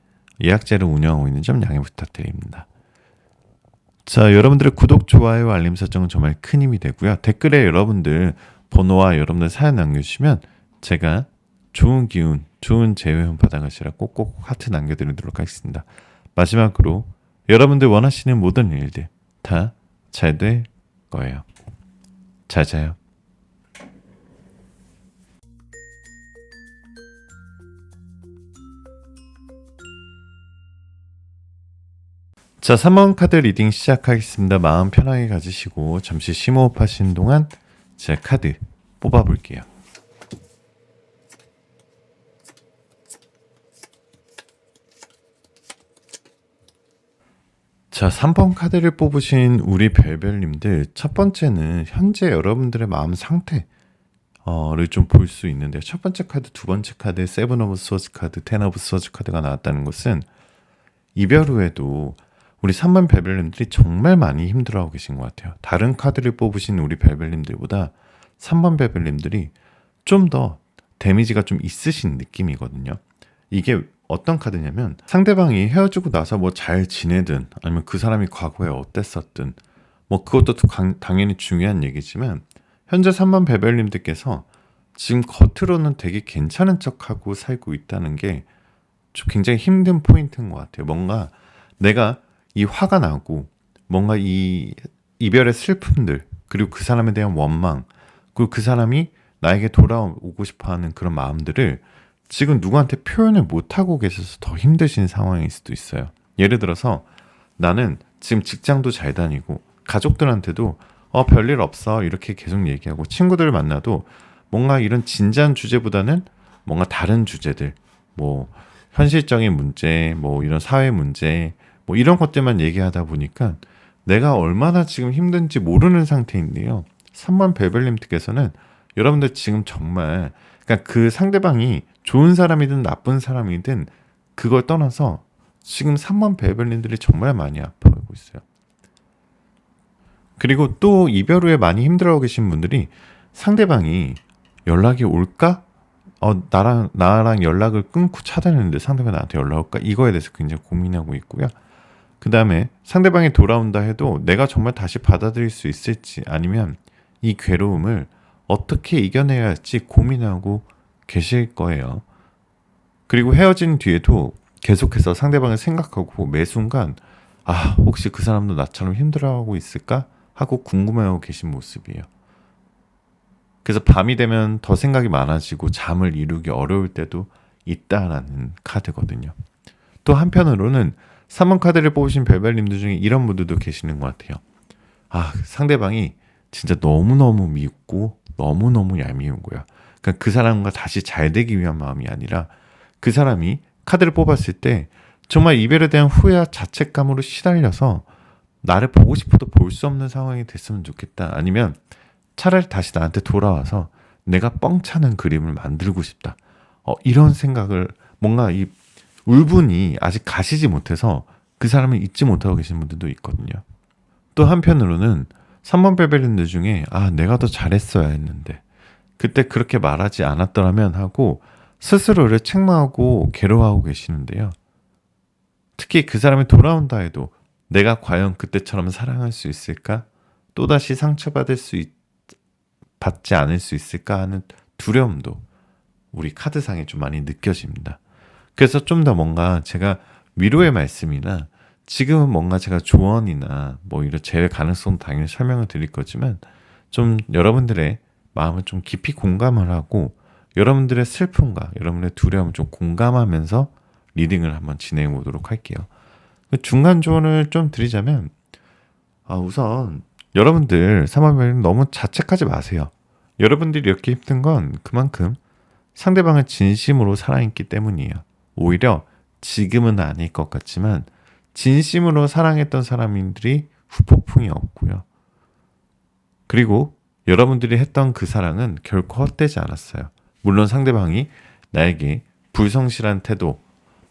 예약제를 운영하고 있는 점 양해 부탁드립니다. 자, 여러분들의 구독, 좋아요, 알림 설정은 정말 큰 힘이 되고요. 댓글에 여러분들 번호와 여러분들 사연 남겨주시면 제가 좋은 기운, 좋은 재회원 받아가시라 꼭꼭 하트 남겨드리도록 하겠습니다. 마지막으로 여러분들 원하시는 모든 일들 다 잘 될 거예요. 잘 자요. 자, 3번 카드 리딩 시작하겠습니다. 마음 편하게 가지시고 잠시 심호흡하시는 동안 제가 카드 뽑아볼게요. 자, 3번 카드를 뽑으신 우리 별별님들, 첫 번째는 현재 여러분들의 마음 상태를 좀 볼 수 있는데요. 첫 번째 카드, 두 번째 카드, 세븐 오브 소즈 카드, 텐 오브 소즈 카드가 나왔다는 것은 이별 후에도 우리 3번 별별님들이 정말 많이 힘들어하고 계신 것 같아요. 다른 카드를 뽑으신 우리 별별님들보다 3번 별별님들이 좀 더 데미지가 좀 있으신 느낌이거든요. 이게 어떤 카드냐면 상대방이 헤어지고 나서 뭐 잘 지내든 아니면 그 사람이 과거에 어땠었든 뭐 그것도 당연히 중요한 얘기지만 현재 3번 별별님들께서 지금 겉으로는 되게 괜찮은 척하고 살고 있다는 게 좀 굉장히 힘든 포인트인 것 같아요. 뭔가 내가 이 화가 나고 뭔가 이 이별의 슬픔들, 그리고 그 사람에 대한 원망, 그리고 그 사람이 나에게 돌아오고 싶어하는 그런 마음들을 지금 누구한테 표현을 못하고 계셔서 더 힘드신 상황일 수도 있어요. 예를 들어서 나는 지금 직장도 잘 다니고 가족들한테도 별일 없어 이렇게 계속 얘기하고 친구들을 만나도 뭔가 이런 진지한 주제보다는 뭔가 다른 주제들, 뭐 현실적인 문제, 뭐 이런 사회 문제, 뭐 이런 것들만 얘기하다 보니까 내가 얼마나 지금 힘든지 모르는 상태인데요. 3번 별별님께서는 여러분들 지금 정말 그러니까 그 상대방이 좋은 사람이든 나쁜 사람이든 그걸 떠나서 지금 3번 별별님들이 정말 많이 아파하고 있어요. 그리고 또 이별 후에 많이 힘들어하고 계신 분들이 상대방이 연락이 올까? 나랑 연락을 끊고 차단했는데 상대방이 나한테 연락 올까? 이거에 대해서 굉장히 고민하고 있고요. 그 다음에 상대방이 돌아온다 해도 내가 정말 다시 받아들일 수 있을지, 아니면 이 괴로움을 어떻게 이겨내야 할지 고민하고 계실 거예요. 그리고 헤어진 뒤에도 계속해서 상대방을 생각하고 매 순간 혹시 그 사람도 나처럼 힘들어하고 있을까? 하고 궁금해하고 계신 모습이에요. 그래서 밤이 되면 더 생각이 많아지고 잠을 이루기 어려울 때도 있다라는 카드거든요. 또 한편으로는 3번 카드를 뽑으신 별별님들 중에 이런 분들도 계시는 것 같아요. 상대방이 진짜 너무너무 미웠고 너무너무 얄미운 거야. 그러니까 그 사람과 다시 잘 되기 위한 마음이 아니라 그 사람이 카드를 뽑았을 때 정말 이별에 대한 후회와 자책감으로 시달려서 나를 보고 싶어도 볼 수 없는 상황이 됐으면 좋겠다. 아니면 차라리 다시 나한테 돌아와서 내가 뻥 차는 그림을 만들고 싶다. 이런 생각을 뭔가 이 울분이 아직 가시지 못해서 그 사람을 잊지 못하고 계신 분들도 있거든요. 또 한편으로는 3번 베베랜드 중에 내가 더 잘했어야 했는데 그때 그렇게 말하지 않았더라면 하고 스스로를 책망하고 괴로워하고 계시는데요. 특히 그 사람이 돌아온다 해도 내가 과연 그때처럼 사랑할 수 있을까? 또다시 받지 않을 수 있을까 하는 두려움도 우리 카드상에 좀 많이 느껴집니다. 그래서 좀 더 뭔가 제가 위로의 말씀이나 지금은 뭔가 제가 조언이나 이런 제외 가능성 당연히 설명을 드릴 거지만 좀 여러분들의 마음을 좀 깊이 공감을 하고 여러분들의 슬픔과 여러분의 두려움을 좀 공감하면서 리딩을 한번 진행해 보도록 할게요. 중간 조언을 좀 드리자면 우선 여러분들 3월별 너무 자책하지 마세요. 여러분들이 이렇게 힘든 건 그만큼 상대방을 진심으로 사랑했기 때문이에요. 오히려 지금은 아닐 것 같지만 진심으로 사랑했던 사람들이 후폭풍이 없고요. 그리고 여러분들이 했던 그 사랑은 결코 헛되지 않았어요. 물론 상대방이 나에게 불성실한 태도,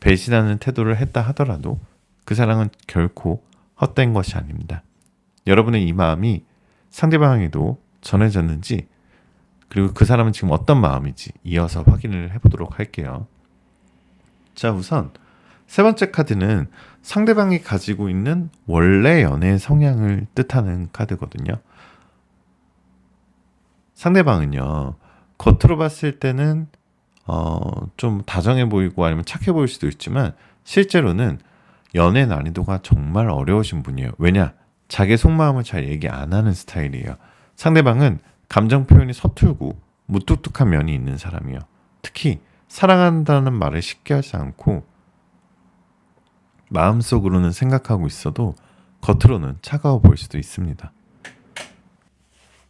배신하는 태도를 했다 하더라도 그 사랑은 결코 헛된 것이 아닙니다. 여러분의 이 마음이 상대방에게도 전해졌는지 그리고 그 사람은 지금 어떤 마음인지 이어서 확인을 해보도록 할게요. 자, 우선 세 번째 카드는 상대방이 가지고 있는 원래 연애의 성향을 뜻하는 카드거든요. 상대방은요, 겉으로 봤을 때는 좀 다정해 보이고 아니면 착해 보일 수도 있지만 실제로는 연애 난이도가 정말 어려우신 분이에요. 왜냐? 자기 속마음을 잘 얘기 안 하는 스타일이에요. 상대방은 감정 표현이 서툴고 무뚝뚝한 면이 있는 사람이에요. 특히 사랑한다는 말을 쉽게 하지 않고 마음속으로는 생각하고 있어도 겉으로는 차가워 보일 수도 있습니다.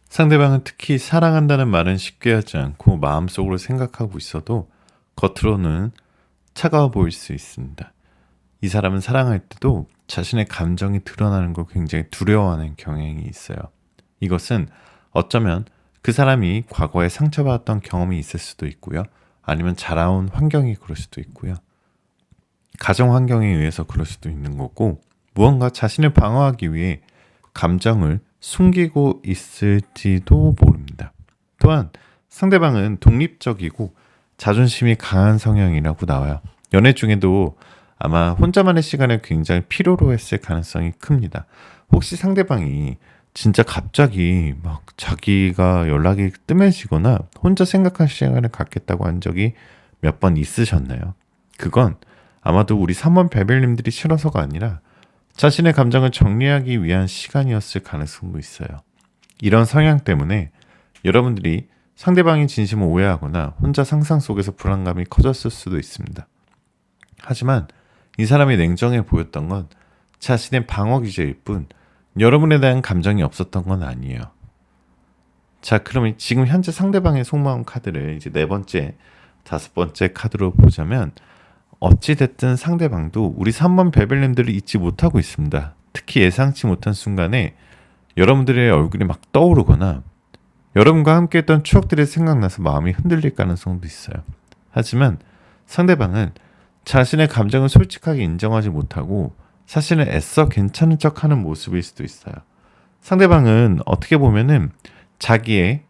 상대방은 특히 사랑한다는 말은 쉽게 하지 않고 마음속으로 생각하고 있어도 겉으로는 차가워 보일 수 있습니다. 이 사람은 사랑할 때도 자신의 감정이 드러나는 걸 굉장히 두려워하는 경향이 있어요. 이것은 어쩌면 그 사람이 과거에 상처받았던 경험이 있을 수도 있고요. 아니면 자라온 환경이 그럴 수도 있고요. 가정 환경에 의해서 그럴 수도 있는 거고 무언가 자신을 방어하기 위해 감정을 숨기고 있을지도 모릅니다. 또한 상대방은 독립적이고 자존심이 강한 성향이라고 나와요. 연애 중에도 아마 혼자만의 시간을 굉장히 필요로 했을 가능성이 큽니다. 혹시 상대방이 진짜 갑자기 막 자기가 연락이 뜸해지거나 혼자 생각할 시간을 갖겠다고 한 적이 몇 번 있으셨나요? 그건 아마도 우리 3번 베벨님들이 싫어서가 아니라 자신의 감정을 정리하기 위한 시간이었을 가능성도 있어요. 이런 성향 때문에 여러분들이 상대방이 진심을 오해하거나 혼자 상상 속에서 불안감이 커졌을 수도 있습니다. 하지만 이 사람이 냉정해 보였던 건 자신의 방어 기제일 뿐 여러분에 대한 감정이 없었던 건 아니에요. 자, 그러면 지금 현재 상대방의 속마음 카드를 이제 네 번째, 다섯 번째 카드로 보자면 어찌됐든 상대방도 우리 3번 베벨님들을 잊지 못하고 있습니다. 특히 예상치 못한 순간에 여러분들의 얼굴이 막 떠오르거나 여러분과 함께했던 추억들이 생각나서 마음이 흔들릴 가능성도 있어요. 하지만 상대방은 자신의 감정을 솔직하게 인정하지 못하고 사실은 애써 괜찮은 척하는 모습일 수도 있어요. 상대방은 어떻게 보면은 자기의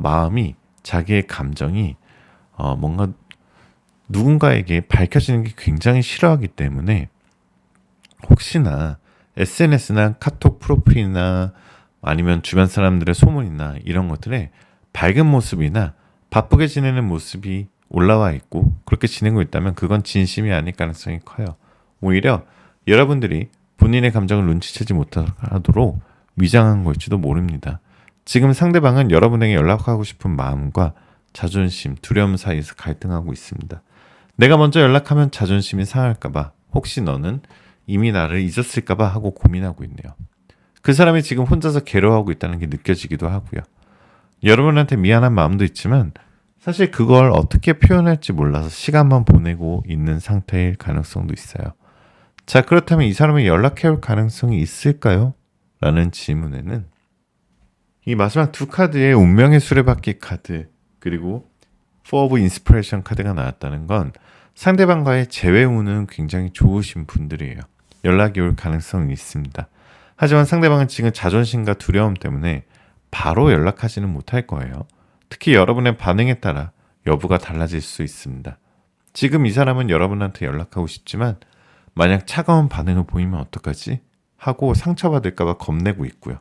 마음이 자기의 감정이 뭔가 누군가에게 밝혀지는 게 굉장히 싫어하기 때문에 혹시나 SNS나 카톡 프로필이나 아니면 주변 사람들의 소문이나 이런 것들에 밝은 모습이나 바쁘게 지내는 모습이 올라와 있고 그렇게 지내고 있다면 그건 진심이 아닐 가능성이 커요. 오히려 여러분들이 본인의 감정을 눈치채지 못하도록 위장한 걸지도 모릅니다. 지금 상대방은 여러분에게 연락하고 싶은 마음과 자존심, 두려움 사이에서 갈등하고 있습니다. 내가 먼저 연락하면 자존심이 상할까봐 혹시 너는 이미 나를 잊었을까봐 하고 고민하고 있네요. 그 사람이 지금 혼자서 괴로워하고 있다는 게 느껴지기도 하고요. 여러분한테 미안한 마음도 있지만 사실 그걸 어떻게 표현할지 몰라서 시간만 보내고 있는 상태일 가능성도 있어요. 자, 그렇다면 이 사람이 연락해올 가능성이 있을까요? 라는 질문에는 이 마지막 두 카드의 운명의 수레바퀴 카드 그리고 Four of Inspiration 카드가 나왔다는 건 상대방과의 재회 운은 굉장히 좋으신 분들이에요. 연락이 올 가능성이 있습니다. 하지만 상대방은 지금 자존심과 두려움 때문에 바로 연락하지는 못할 거예요. 특히 여러분의 반응에 따라 여부가 달라질 수 있습니다. 지금 이 사람은 여러분한테 연락하고 싶지만 만약 차가운 반응을 보이면 어떡하지? 하고 상처받을까봐 겁내고 있고요.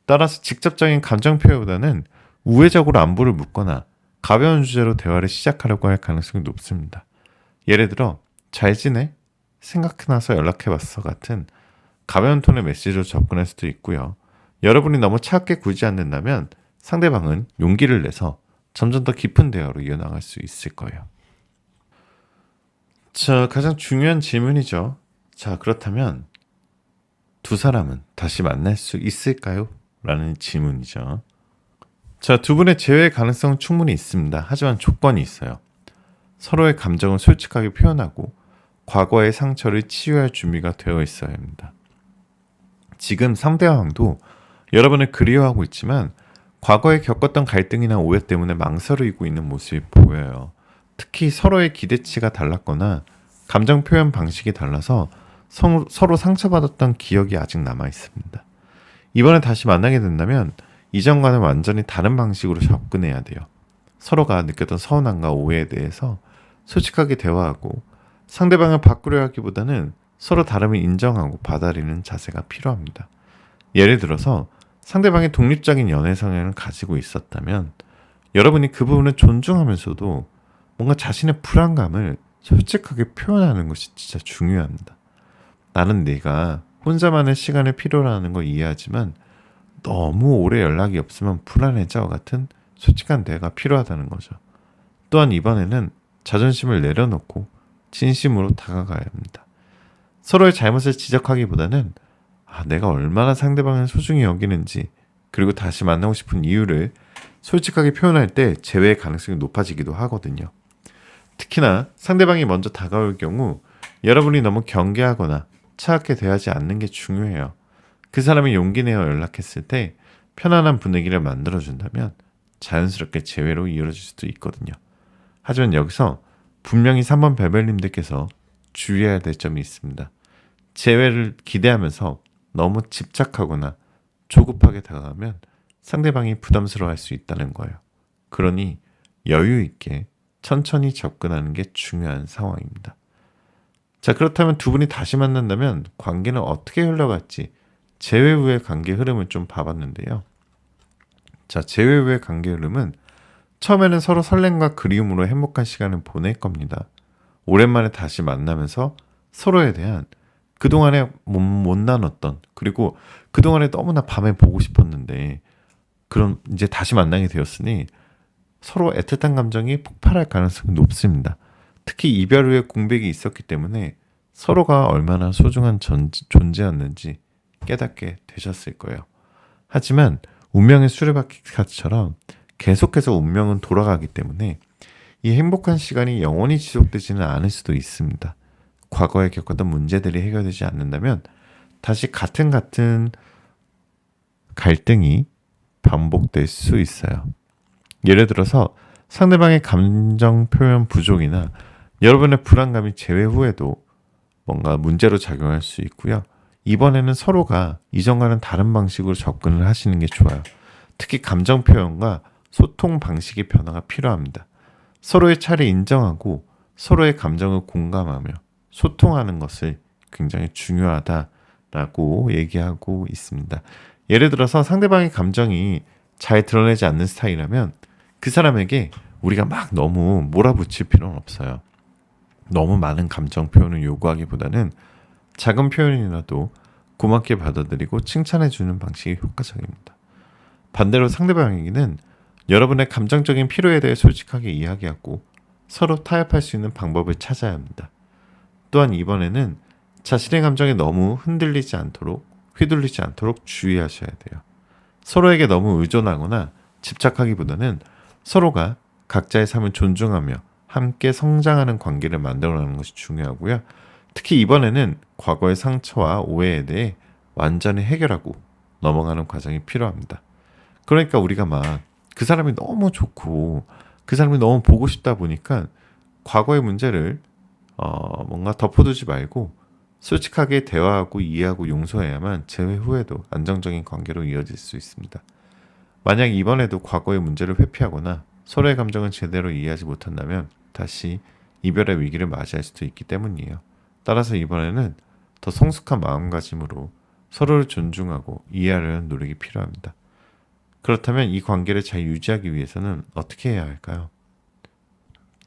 따라서 직접적인 감정 표현보다는 우회적으로 안부를 묻거나 가벼운 주제로 대화를 시작하려고 할 가능성이 높습니다. 예를 들어 잘 지내? 생각해나서 연락해봤어 같은 가벼운 톤의 메시지로 접근할 수도 있고요. 여러분이 너무 차갑게 굴지 않는다면 상대방은 용기를 내서 점점 더 깊은 대화로 이어나갈 수 있을 거예요. 자, 가장 중요한 질문이죠. 자, 그렇다면 두 사람은 다시 만날 수 있을까요? 라는 질문이죠. 자, 두 분의 재회 가능성은 충분히 있습니다. 하지만 조건이 있어요. 서로의 감정을 솔직하게 표현하고 과거의 상처를 치유할 준비가 되어 있어야 합니다. 지금 상대방도 여러분을 그리워하고 있지만 과거에 겪었던 갈등이나 오해 때문에 망설이고 있는 모습이 보여요. 특히 서로의 기대치가 달랐거나 감정 표현 방식이 달라서 서로 상처받았던 기억이 아직 남아 있습니다. 이번에 다시 만나게 된다면 이전과는 완전히 다른 방식으로 접근해야 돼요. 서로가 느꼈던 서운함과 오해에 대해서 솔직하게 대화하고 상대방을 바꾸려 하기보다는 서로 다름을 인정하고 받아들이는 자세가 필요합니다. 예를 들어서 상대방이 독립적인 연애 성향을 가지고 있었다면 여러분이 그 부분을 존중하면서도 뭔가 자신의 불안감을 솔직하게 표현하는 것이 진짜 중요합니다. 나는 내가 혼자만의 시간을 필요로 하는 걸 이해하지만 너무 오래 연락이 없으면 불안해져 같은 솔직한 대화가 필요하다는 거죠. 또한 이번에는 자존심을 내려놓고 진심으로 다가가야 합니다. 서로의 잘못을 지적하기보다는 내가 얼마나 상대방을 소중히 여기는지 그리고 다시 만나고 싶은 이유를 솔직하게 표현할 때 재회의 가능성이 높아지기도 하거든요. 특히나 상대방이 먼저 다가올 경우 여러분이 너무 경계하거나 차갑게 대하지 않는 게 중요해요. 그 사람이 용기 내어 연락했을 때 편안한 분위기를 만들어준다면 자연스럽게 재회로 이어질 수도 있거든요. 하지만 여기서 분명히 3번 별별님들께서 주의해야 될 점이 있습니다. 재회를 기대하면서 너무 집착하거나 조급하게 다가가면 상대방이 부담스러워할 수 있다는 거예요. 그러니 여유 있게 천천히 접근하는 게 중요한 상황입니다. 자, 그렇다면 두 분이 다시 만난다면 관계는 어떻게 흘러갈지 재회 후의 관계 흐름을 좀 봐봤는데요. 자, 재회 후의 관계 흐름은 처음에는 서로 설렘과 그리움으로 행복한 시간을 보낼 겁니다. 오랜만에 다시 만나면서 서로에 대한 그동안에 못 나눴던 그리고 그동안에 너무나 밤에 보고 싶었는데 그럼 이제 다시 만나게 되었으니 서로 애틋한 감정이 폭발할 가능성이 높습니다. 특히 이별 후에 공백이 있었기 때문에 서로가 얼마나 소중한 존재였는지 깨닫게 되셨을 거예요. 하지만 운명의 수레바퀴처럼 계속해서 운명은 돌아가기 때문에 이 행복한 시간이 영원히 지속되지는 않을 수도 있습니다. 과거에 겪었던 문제들이 해결되지 않는다면 다시 같은 갈등이 반복될 수 있어요. 예를 들어서 상대방의 감정 표현 부족이나 여러분의 불안감이 재회 후에도 뭔가 문제로 작용할 수 있고요. 이번에는 서로가 이전과는 다른 방식으로 접근을 하시는 게 좋아요. 특히 감정 표현과 소통 방식의 변화가 필요합니다. 서로의 차를 인정하고 서로의 감정을 공감하며 소통하는 것을 굉장히 중요하다라고 얘기하고 있습니다. 예를 들어서 상대방의 감정이 잘 드러내지 않는 스타일이라면 그 사람에게 우리가 막 너무 몰아붙일 필요는 없어요. 너무 많은 감정 표현을 요구하기보다는 작은 표현이라도 고맙게 받아들이고 칭찬해주는 방식이 효과적입니다. 반대로 상대방에게는 여러분의 감정적인 필요에 대해 솔직하게 이야기하고 서로 타협할 수 있는 방법을 찾아야 합니다. 또한 이번에는 자신의 감정에 너무 휘둘리지 않도록 주의하셔야 돼요. 서로에게 너무 의존하거나 집착하기보다는 서로가 각자의 삶을 존중하며 함께 성장하는 관계를 만들어가는 것이 중요하고요. 특히 이번에는 과거의 상처와 오해에 대해 완전히 해결하고 넘어가는 과정이 필요합니다. 그러니까 우리가 막 그 사람이 너무 좋고 그 사람이 너무 보고 싶다 보니까 과거의 문제를 뭔가 덮어두지 말고 솔직하게 대화하고 이해하고 용서해야만 재회 후에도 안정적인 관계로 이어질 수 있습니다. 만약 이번에도 과거의 문제를 회피하거나 서로의 감정을 제대로 이해하지 못한다면 다시 이별의 위기를 맞이할 수도 있기 때문이에요. 따라서 이번에는 더 성숙한 마음가짐으로 서로를 존중하고 이해하려는 노력이 필요합니다. 그렇다면 이 관계를 잘 유지하기 위해서는 어떻게 해야 할까요?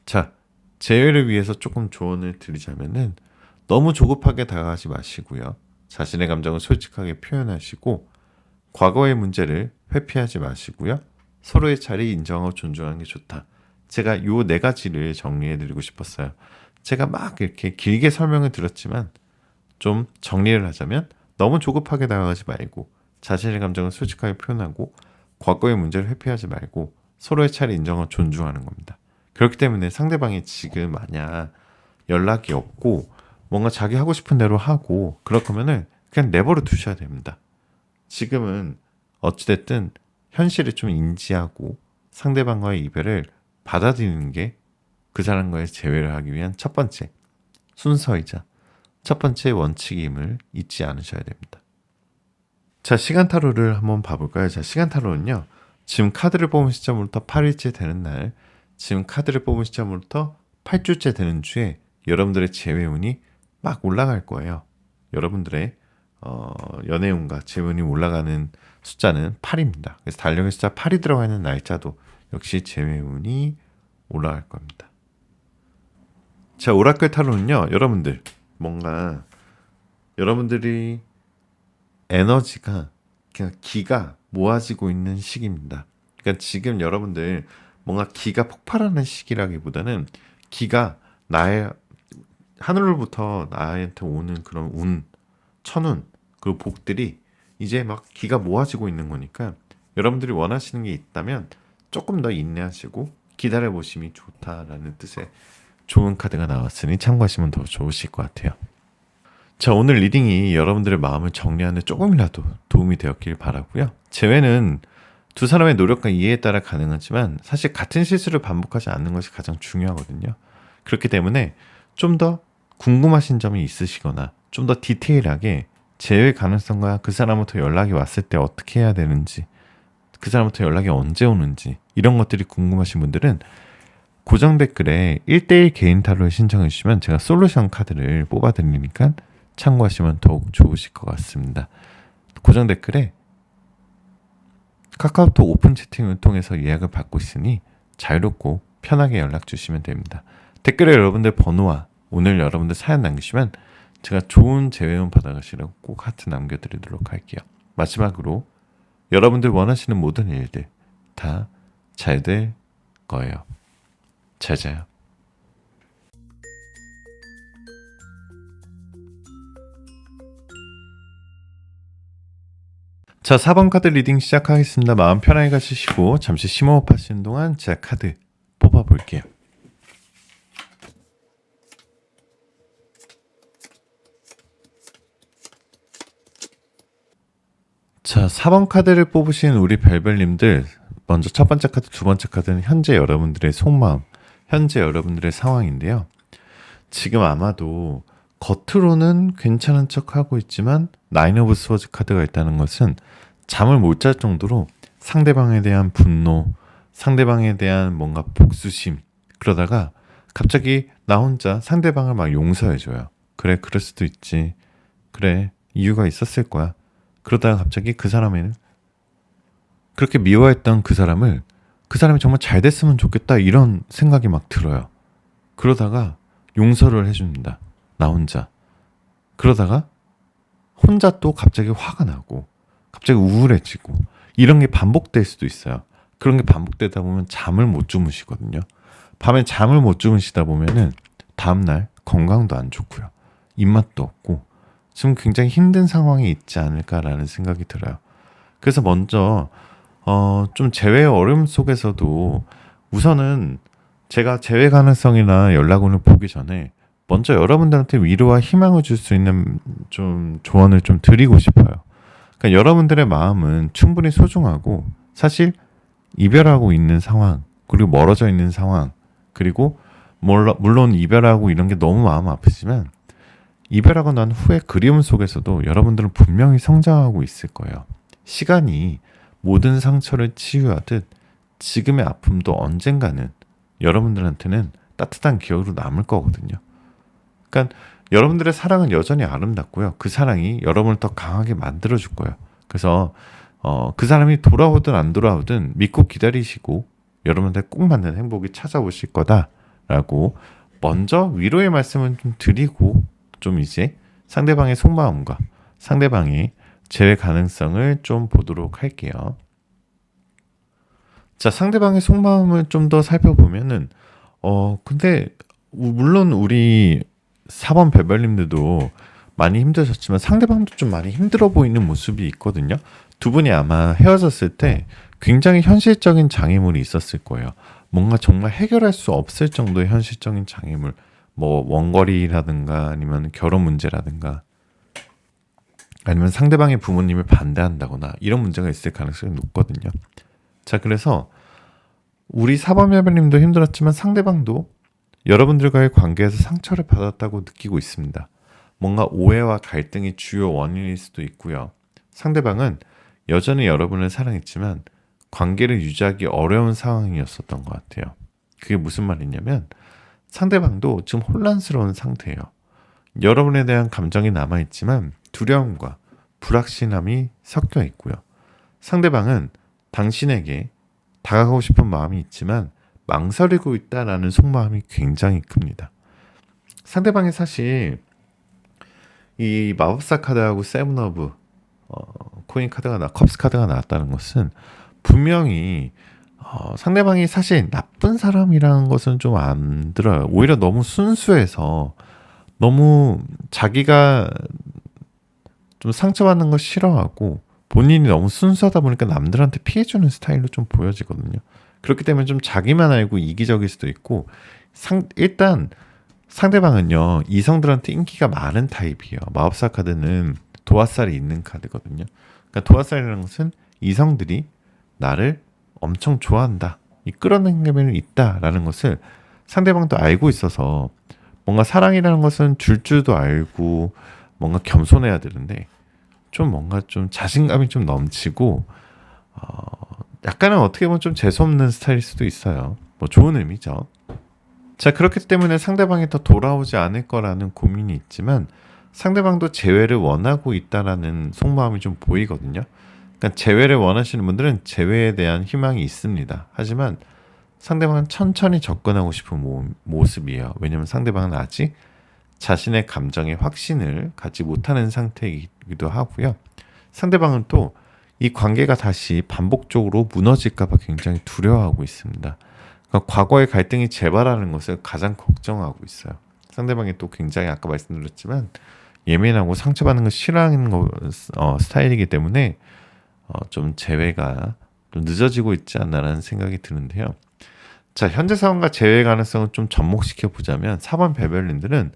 자, 재회를 위해서 조금 조언을 드리자면은 너무 조급하게 다가가지 마시고요. 자신의 감정을 솔직하게 표현하시고 과거의 문제를 회피하지 마시고요. 서로의 자리 인정하고 존중하는 게 좋다. 제가 요 네 가지를 정리해 드리고 싶었어요. 제가 막 이렇게 길게 설명을 드렸지만 좀 정리를 하자면 너무 조급하게 다가가지 말고 자신의 감정을 솔직하게 표현하고 과거의 문제를 회피하지 말고 서로의 차례 인정하고 존중하는 겁니다. 그렇기 때문에 상대방이 지금 만약 연락이 없고 뭔가 자기 하고 싶은 대로 하고 그럴 거면은 그냥 내버려 두셔야 됩니다. 지금은 어찌됐든 현실을 좀 인지하고 상대방과의 이별을 받아들이는 게 그 사람과의 재회를 하기 위한 첫 번째 순서이자 첫 번째 원칙임을 잊지 않으셔야 됩니다. 자, 시간 타로를 한번 봐볼까요? 자, 시간 타로는요. 지금 카드를 뽑은 시점부터 8일째 되는 날, 지금 카드를 뽑은 시점부터 8주째 되는 주에 여러분들의 재회운이 막 올라갈 거예요. 여러분들의 연애운과 재회운이 올라가는 숫자는 8입니다. 그래서 달력의 숫자 8이 들어가 있는 날짜도 역시 재회운이 올라갈 겁니다. 자, 오라클 타로는요. 여러분들 뭔가 여러분들이 에너지가 그냥 기가 모아지고 있는 시기입니다. 그러니까 지금 여러분들 뭔가 기가 폭발하는 시기라기보다는 기가 나의 하늘로부터 나한테 오는 그런 운, 천운, 그리고 복들이 이제 막 기가 모아지고 있는 거니까 여러분들이 원하시는 게 있다면 조금 더 인내하시고 기다려 보심이 좋다라는 뜻의 좋은 카드가 나왔으니 참고하시면 더 좋으실 것 같아요. 자, 오늘 리딩이 여러분들의 마음을 정리하는 데 조금이라도 도움이 되었길 바라고요. 재회는 두 사람의 노력과 이해에 따라 가능하지만 사실 같은 실수를 반복하지 않는 것이 가장 중요하거든요. 그렇기 때문에 좀 더 궁금하신 점이 있으시거나 좀 더 디테일하게 재회 가능성과 그 사람부터 연락이 왔을 때 어떻게 해야 되는지, 그 사람부터 연락이 언제 오는지 이런 것들이 궁금하신 분들은 고정 댓글에 1대1 개인 타로를 신청해 주시면 제가 솔루션 카드를 뽑아드리니까 참고하시면 더욱 좋으실 것 같습니다. 고정 댓글에 카카오톡 오픈 채팅을 통해서 예약을 받고 있으니 자유롭고 편하게 연락 주시면 됩니다. 댓글에 여러분들 번호와 오늘 여러분들 사연 남기시면 제가 좋은 재회운 받아가시라고 꼭 하트 남겨드리도록 할게요. 마지막으로 여러분들 원하시는 모든 일들 다 잘 될 거예요. 잘 자요. 자, 4번 카드 리딩 시작하겠습니다. 마음 편하게 가시고 잠시 심호흡 하시는 동안 제가 카드 뽑아볼게요. 자, 4번 카드를 뽑으신 우리 별별님들 먼저 첫 번째 카드, 두 번째 카드는 현재 여러분들의 속마음, 현재 여러분들의 상황인데요. 지금 아마도 겉으로는 괜찮은 척하고 있지만 나인 오브 스워즈 카드가 있다는 것은 잠을 못 잘 정도로 상대방에 대한 분노, 상대방에 대한 뭔가 복수심 그러다가 갑자기 나 혼자 상대방을 막 용서해줘요. 그래, 그럴 수도 있지. 그래, 이유가 있었을 거야. 그러다가 갑자기 그 사람에는 그렇게 미워했던 그 사람이 정말 잘 됐으면 좋겠다 이런 생각이 막 들어요. 그러다가 용서를 해줍니다. 나 혼자. 그러다가 혼자 또 갑자기 화가 나고 갑자기 우울해지고 이런 게 반복될 수도 있어요. 그런 게 반복되다 보면 잠을 못 주무시거든요. 밤에 잠을 못 주무시다 보면은 다음날 건강도 안 좋고요. 입맛도 없고 지금 굉장히 힘든 상황이 있지 않을까라는 생각이 들어요. 그래서 먼저 좀 재회의 어려움 속에서도 우선은 제가 재회 가능성이나 연락운을 보기 전에 먼저 여러분들한테 위로와 희망을 줄 수 있는 좀 조언을 좀 드리고 싶어요. 그러니까 여러분들의 마음은 충분히 소중하고 사실 이별하고 있는 상황 그리고 멀어져 있는 상황 그리고 물론 이별하고 이런 게 너무 마음 아프지만 이별하고 난 후의 그리움 속에서도 여러분들은 분명히 성장하고 있을 거예요. 시간이 모든 상처를 치유하듯 지금의 아픔도 언젠가는 여러분들한테는 따뜻한 기억으로 남을 거거든요. 그러니까 여러분들의 사랑은 여전히 아름답고요. 그 사랑이 여러분을 더 강하게 만들어줄 거예요. 그래서 그 사람이 돌아오든 안 돌아오든 믿고 기다리시고 여러분들 꼭 맞는 행복이 찾아오실 거다라고 먼저 위로의 말씀을 좀 드리고 좀 이제 상대방의 속마음과 상대방의 재회 가능성을 좀 보도록 할게요. 자, 상대방의 속마음을 좀 더 살펴보면은 근데 물론 우리 4번 배별님들도 많이 힘드셨지만 상대방도 좀 많이 힘들어 보이는 모습이 있거든요. 두 분이 아마 헤어졌을 때 굉장히 현실적인 장애물이 있었을 거예요. 뭔가 정말 해결할 수 없을 정도의 현실적인 장애물, 뭐 원거리라든가 아니면 결혼 문제라든가 아니면 상대방의 부모님을 반대한다거나 이런 문제가 있을 가능성이 높거든요. 자, 그래서 우리 4번 배별님도 힘들었지만 상대방도 여러분들과의 관계에서 상처를 받았다고 느끼고 있습니다. 뭔가 오해와 갈등이 주요 원인일 수도 있고요. 상대방은 여전히 여러분을 사랑했지만 관계를 유지하기 어려운 상황이었었던 것 같아요. 그게 무슨 말이냐면 상대방도 지금 혼란스러운 상태예요. 여러분에 대한 감정이 남아있지만 두려움과 불확신함이 섞여 있고요. 상대방은 당신에게 다가가고 싶은 마음이 있지만 망설이고 있다라는 속마음이 굉장히 큽니다. 상대방이 사실 이 마법사 카드하고 세븐 오브 코인 카드가 컵스 카드가 나왔다는 것은 분명히 상대방이 사실 나쁜 사람이라는 것은 좀 안 들어요. 오히려 너무 순수해서 너무 자기가 좀 상처받는 거 싫어하고 본인이 너무 순수하다 보니까 남들한테 피해주는 스타일로 좀 보여지거든요. 그렇기 때문에 좀 자기만 알고 이기적일 수도 있고 일단 상대방은요 이성들한테 인기가 많은 타입이에요. 마법사 카드는 도화살이 있는 카드거든요. 그러니까 도화살이라는 것은 이성들이 나를 엄청 좋아한다, 이 끌어당김이 있다라는 것을 상대방도 알고 있어서 뭔가 사랑이라는 것은 줄 줄도 알고 뭔가 겸손해야 되는데 좀 뭔가 좀 자신감이 좀 넘치고 약간은 어떻게 보면 좀 재수없는 스타일일 수도 있어요. 뭐 좋은 의미죠. 자, 그렇기 때문에 상대방이 더 돌아오지 않을 거라는 고민이 있지만 상대방도 재회를 원하고 있다라는 속마음이 좀 보이거든요. 그러니까 재회를 원하시는 분들은 재회에 대한 희망이 있습니다. 하지만 상대방은 천천히 접근하고 싶은 모습이에요. 왜냐하면 상대방은 아직 자신의 감정에 확신을 갖지 못하는 상태이기도 하고요. 상대방은 또 이 관계가 다시 반복적으로 무너질까 봐 굉장히 두려워하고 있습니다. 그러니까 과거의 갈등이 재발하는 것을 가장 걱정하고 있어요. 상대방이 또 굉장히 아까 말씀드렸지만 예민하고 상처받는 걸 싫어하는 스타일이기 때문에 좀 재회가 좀 늦어지고 있지 않나라는 생각이 드는데요. 자, 현재 상황과 재회 가능성을 좀 접목시켜 보자면 4번 배별님들은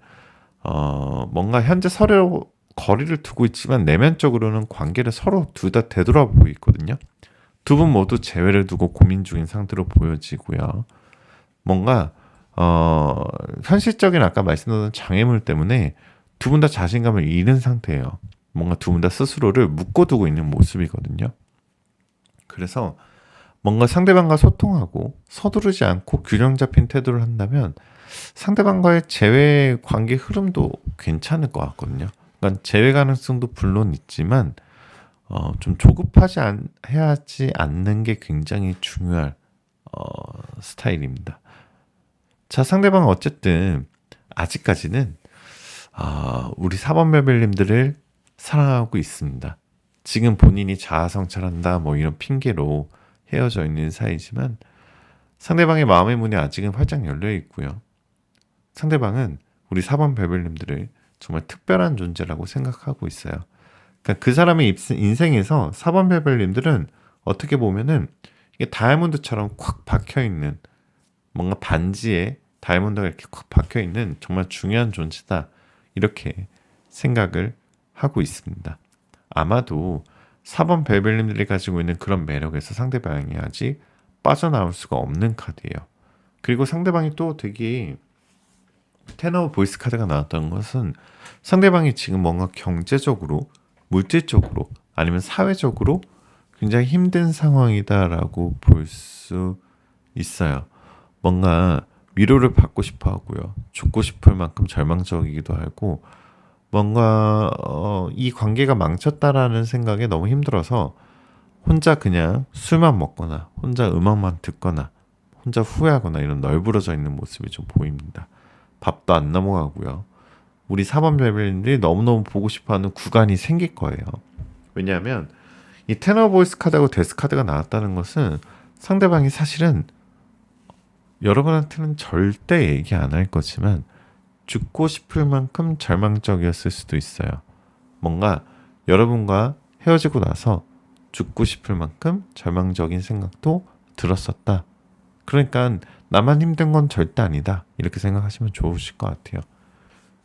뭔가 현재 서로 거리를 두고 있지만 내면적으로는 관계를 서로 둘 다 되돌아보고 있거든요. 두 분 모두 재회를 두고 고민 중인 상태로 보여지고요. 뭔가 현실적인 아까 말씀드린 장애물 때문에 두 분 다 자신감을 잃은 상태예요. 뭔가 두 분 다 스스로를 묶어두고 있는 모습이거든요. 그래서 뭔가 상대방과 소통하고 서두르지 않고 균형 잡힌 태도를 한다면 상대방과의 재회 관계 흐름도 괜찮을 것 같거든요. 그러니까 재회 가능성도 물론 있지만 좀 해야지 않는 게 굉장히 중요할 스타일입니다. 자, 상대방은 어쨌든 아직까지는 우리 4번 배별님들을 사랑하고 있습니다. 지금 본인이 자아성찰한다 뭐 이런 핑계로 헤어져 있는 사이지만 상대방의 마음의 문이 아직은 활짝 열려 있고요. 상대방은 우리 4번 배별님들을 정말 특별한 존재라고 생각하고 있어요. 그러니까 그 사람의 인생에서 4번 배별님들은 어떻게 보면은 이게 다이아몬드처럼 콱 박혀 있는, 뭔가 반지에 다이아몬드가 이렇게 콱 박혀 있는 정말 중요한 존재다, 이렇게 생각을 하고 있습니다. 아마도 4번 배별님들이 가지고 있는 그런 매력에서 상대방이 아직 빠져나올 수가 없는 카드예요. 그리고 상대방이 또 되게 테너 보이스 카드가 나왔던 것은 상대방이 지금 뭔가 경제적으로, 물질적으로, 아니면 사회적으로 굉장히 힘든 상황이다라고 볼 수 있어요. 뭔가 위로를 받고 싶어 하고요. 죽고 싶을 만큼 절망적이기도 하고, 뭔가 이 관계가 망쳤다라는 생각에 너무 힘들어서 혼자 그냥 술만 먹거나 혼자 음악만 듣거나 혼자 후회하거나 이런 널브러져 있는 모습이 좀 보입니다. 밥도 안 넘어가고요. 우리 사번 별별님들이 너무너무 보고 싶어하는 구간이 생길 거예요. 왜냐하면 이 테너 보이스 카드하고 데스 카드가 나왔다는 것은 상대방이 사실은 여러분한테는 절대 얘기 안 할 거지만 죽고 싶을 만큼 절망적이었을 수도 있어요. 뭔가 여러분과 헤어지고 나서 죽고 싶을 만큼 절망적인 생각도 들었었다. 그러니까 나만 힘든 건 절대 아니다. 이렇게 생각하시면 좋으실 것 같아요.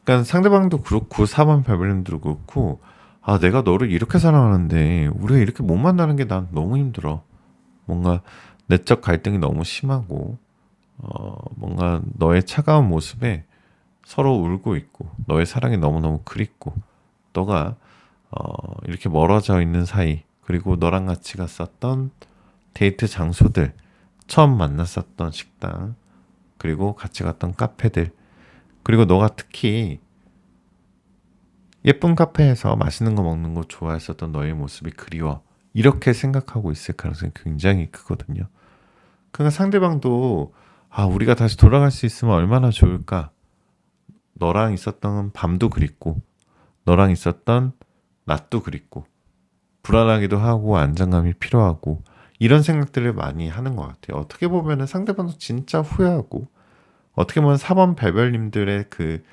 그러니까 상대방도 그렇고 4번 별별님도 그렇고 아 내가 너를 이렇게 사랑하는데 우리가 이렇게 못 만나는 게 난 너무 힘들어. 뭔가 내적 갈등이 너무 심하고 뭔가 너의 차가운 모습에 서로 울고 있고 너의 사랑이 너무너무 그립고 너가 이렇게 멀어져 있는 사이 그리고 너랑 같이 갔었던 데이트 장소들 처음 만났었던 식당 그리고 같이 갔던 카페들 그리고 너가 특히 예쁜 카페에서 맛있는 거 먹는 거 좋아했었던 너의 모습이 그리워 이렇게 생각하고 있을 가능성이 굉장히 크거든요. 그러니까 상대방도 아 우리가 다시 돌아갈 수 있으면 얼마나 좋을까. 너랑 있었던 밤도 그립고 너랑 있었던 낮도 그립고 불안하기도 하고 안정감이 필요하고 이런 생각들을 많이 하는 것 같아요. 어떻게 보면은 상대방도 진짜 후회하고 어떻게 보면 4번 별별님들의 그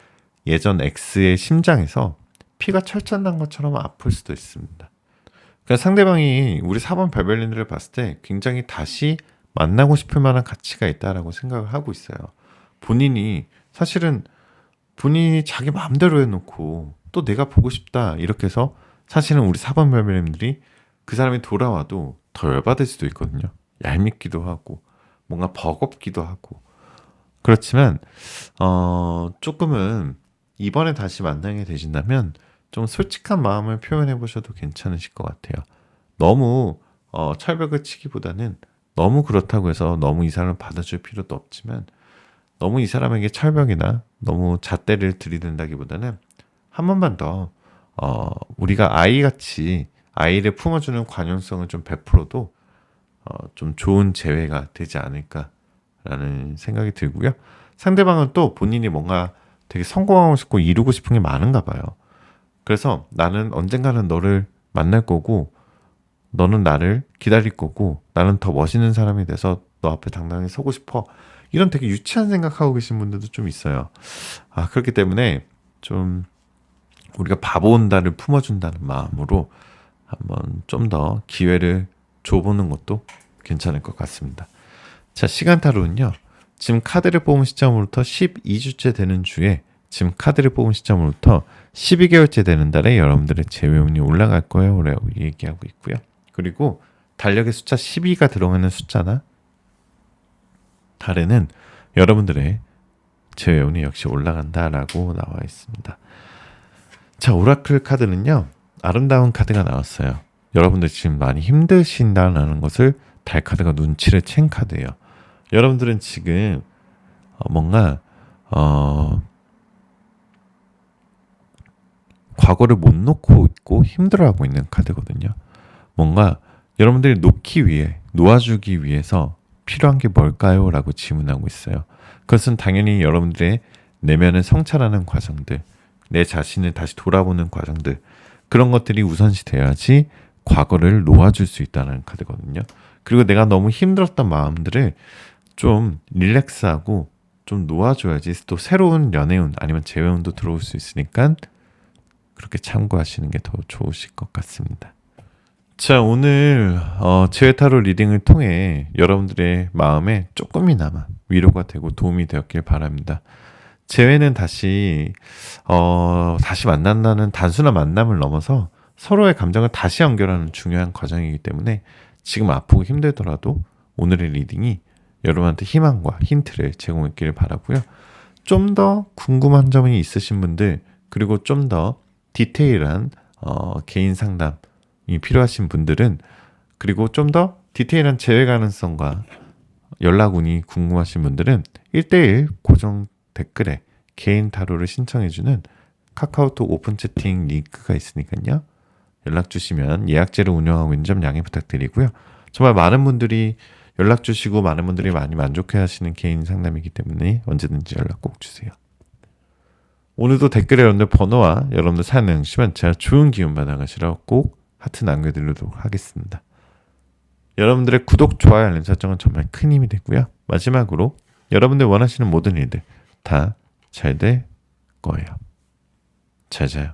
예전 X의 심장에서 피가 철전난 것처럼 아플 수도 있습니다. 그러니까 상대방이 우리 4번 별별님들을 봤을 때 굉장히 다시 만나고 싶을 만한 가치가 있다라고 생각을 하고 있어요. 본인이 사실은 본인이 자기 마음대로 해놓고 또 내가 보고 싶다 이렇게 해서 사실은 우리 4번 별별님들이 그 사람이 돌아와도 더 열받을 수도 있거든요. 얄밉기도 하고 뭔가 버겁기도 하고 그렇지만 조금은 이번에 다시 만나게 되신다면 좀 솔직한 마음을 표현해 보셔도 괜찮으실 것 같아요. 너무 철벽을 치기보다는 너무 그렇다고 해서 너무 이 사람을 받아줄 필요도 없지만 너무 이 사람에게 철벽이나 너무 잣대를 들이댄다기보다는 한 번만 더 우리가 아이같이 아이를 품어주는 관용성을 좀 베풀어도 좀 좋은 재회가 되지 않을까라는 생각이 들고요. 상대방은 또 본인이 뭔가 되게 성공하고 싶고 이루고 싶은 게 많은가 봐요. 그래서 나는 언젠가는 너를 만날 거고 너는 나를 기다릴 거고 나는 더 멋있는 사람이 돼서 너 앞에 당당히 서고 싶어. 이런 되게 유치한 생각하고 계신 분들도 좀 있어요. 아 그렇기 때문에 좀 우리가 바보 온다를 품어준다는 마음으로 한번 좀 더 기회를 줘보는 것도 괜찮을 것 같습니다. 자 시간타로는요. 지금 카드를 뽑은 시점으로부터 12주째 되는 주에 지금 카드를 뽑은 시점으로부터 12개월째 되는 달에 여러분들의 재회운이 올라갈 거예요 라고 얘기하고 있고요. 그리고 달력의 숫자 12가 들어가는 숫자나 달에는 여러분들의 재회운이 역시 올라간다라고 나와 있습니다. 자 오라클 카드는요. 아름다운 카드가 나왔어요. 여러분들 지금 많이 힘드신다는 것을 달 카드가 눈치를 챈 카드예요. 여러분들은 지금 뭔가 과거를 못 놓고 있고 힘들어하고 있는 카드거든요. 뭔가 여러분들이 놓기 위해 놓아주기 위해서 필요한 게 뭘까요? 라고 질문하고 있어요. 그것은 당연히 여러분들의 내면을 성찰하는 과정들 내 자신을 다시 돌아보는 과정들 그런 것들이 우선시 돼야지 과거를 놓아줄 수 있다는 카드거든요. 그리고 내가 너무 힘들었던 마음들을 좀 릴렉스하고 좀 놓아줘야지 또 새로운 연애운 아니면 재회운도 들어올 수 있으니까 그렇게 참고하시는 게 더 좋으실 것 같습니다. 자 오늘 재회타로 리딩을 통해 여러분들의 마음에 조금이나마 위로가 되고 도움이 되었길 바랍니다. 재회는 다시 만난다는 단순한 만남을 넘어서 서로의 감정을 다시 연결하는 중요한 과정이기 때문에 지금 아프고 힘들더라도 오늘의 리딩이 여러분한테 희망과 힌트를 제공했기를 바라고요. 좀 더 궁금한 점이 있으신 분들, 그리고 좀 더 디테일한 개인 상담이 필요하신 분들은, 그리고 좀 더 디테일한 재회 가능성과 연락운이 궁금하신 분들은 1대1 고정 댓글에 개인 타로를 신청해주는 카카오톡 오픈 채팅 링크가 있으니까요. 연락 주시면 예약제를 운영하고 있는 점 양해 부탁드리고요. 정말 많은 분들이 연락 주시고 많은 분들이 많이 만족해 하시는 개인 상담이기 때문에 언제든지 연락 꼭 주세요. 오늘도 댓글에 여러분들 번호와 여러분들 사연 내용 주시면 제가 좋은 기운 받아가시라고 꼭 하트 남겨드리도록 하겠습니다. 여러분들의 구독, 좋아요, 알림 설정은 정말 큰 힘이 되고요. 마지막으로 여러분들 원하시는 모든 일들 다 잘 될 거예요. 잘 자요.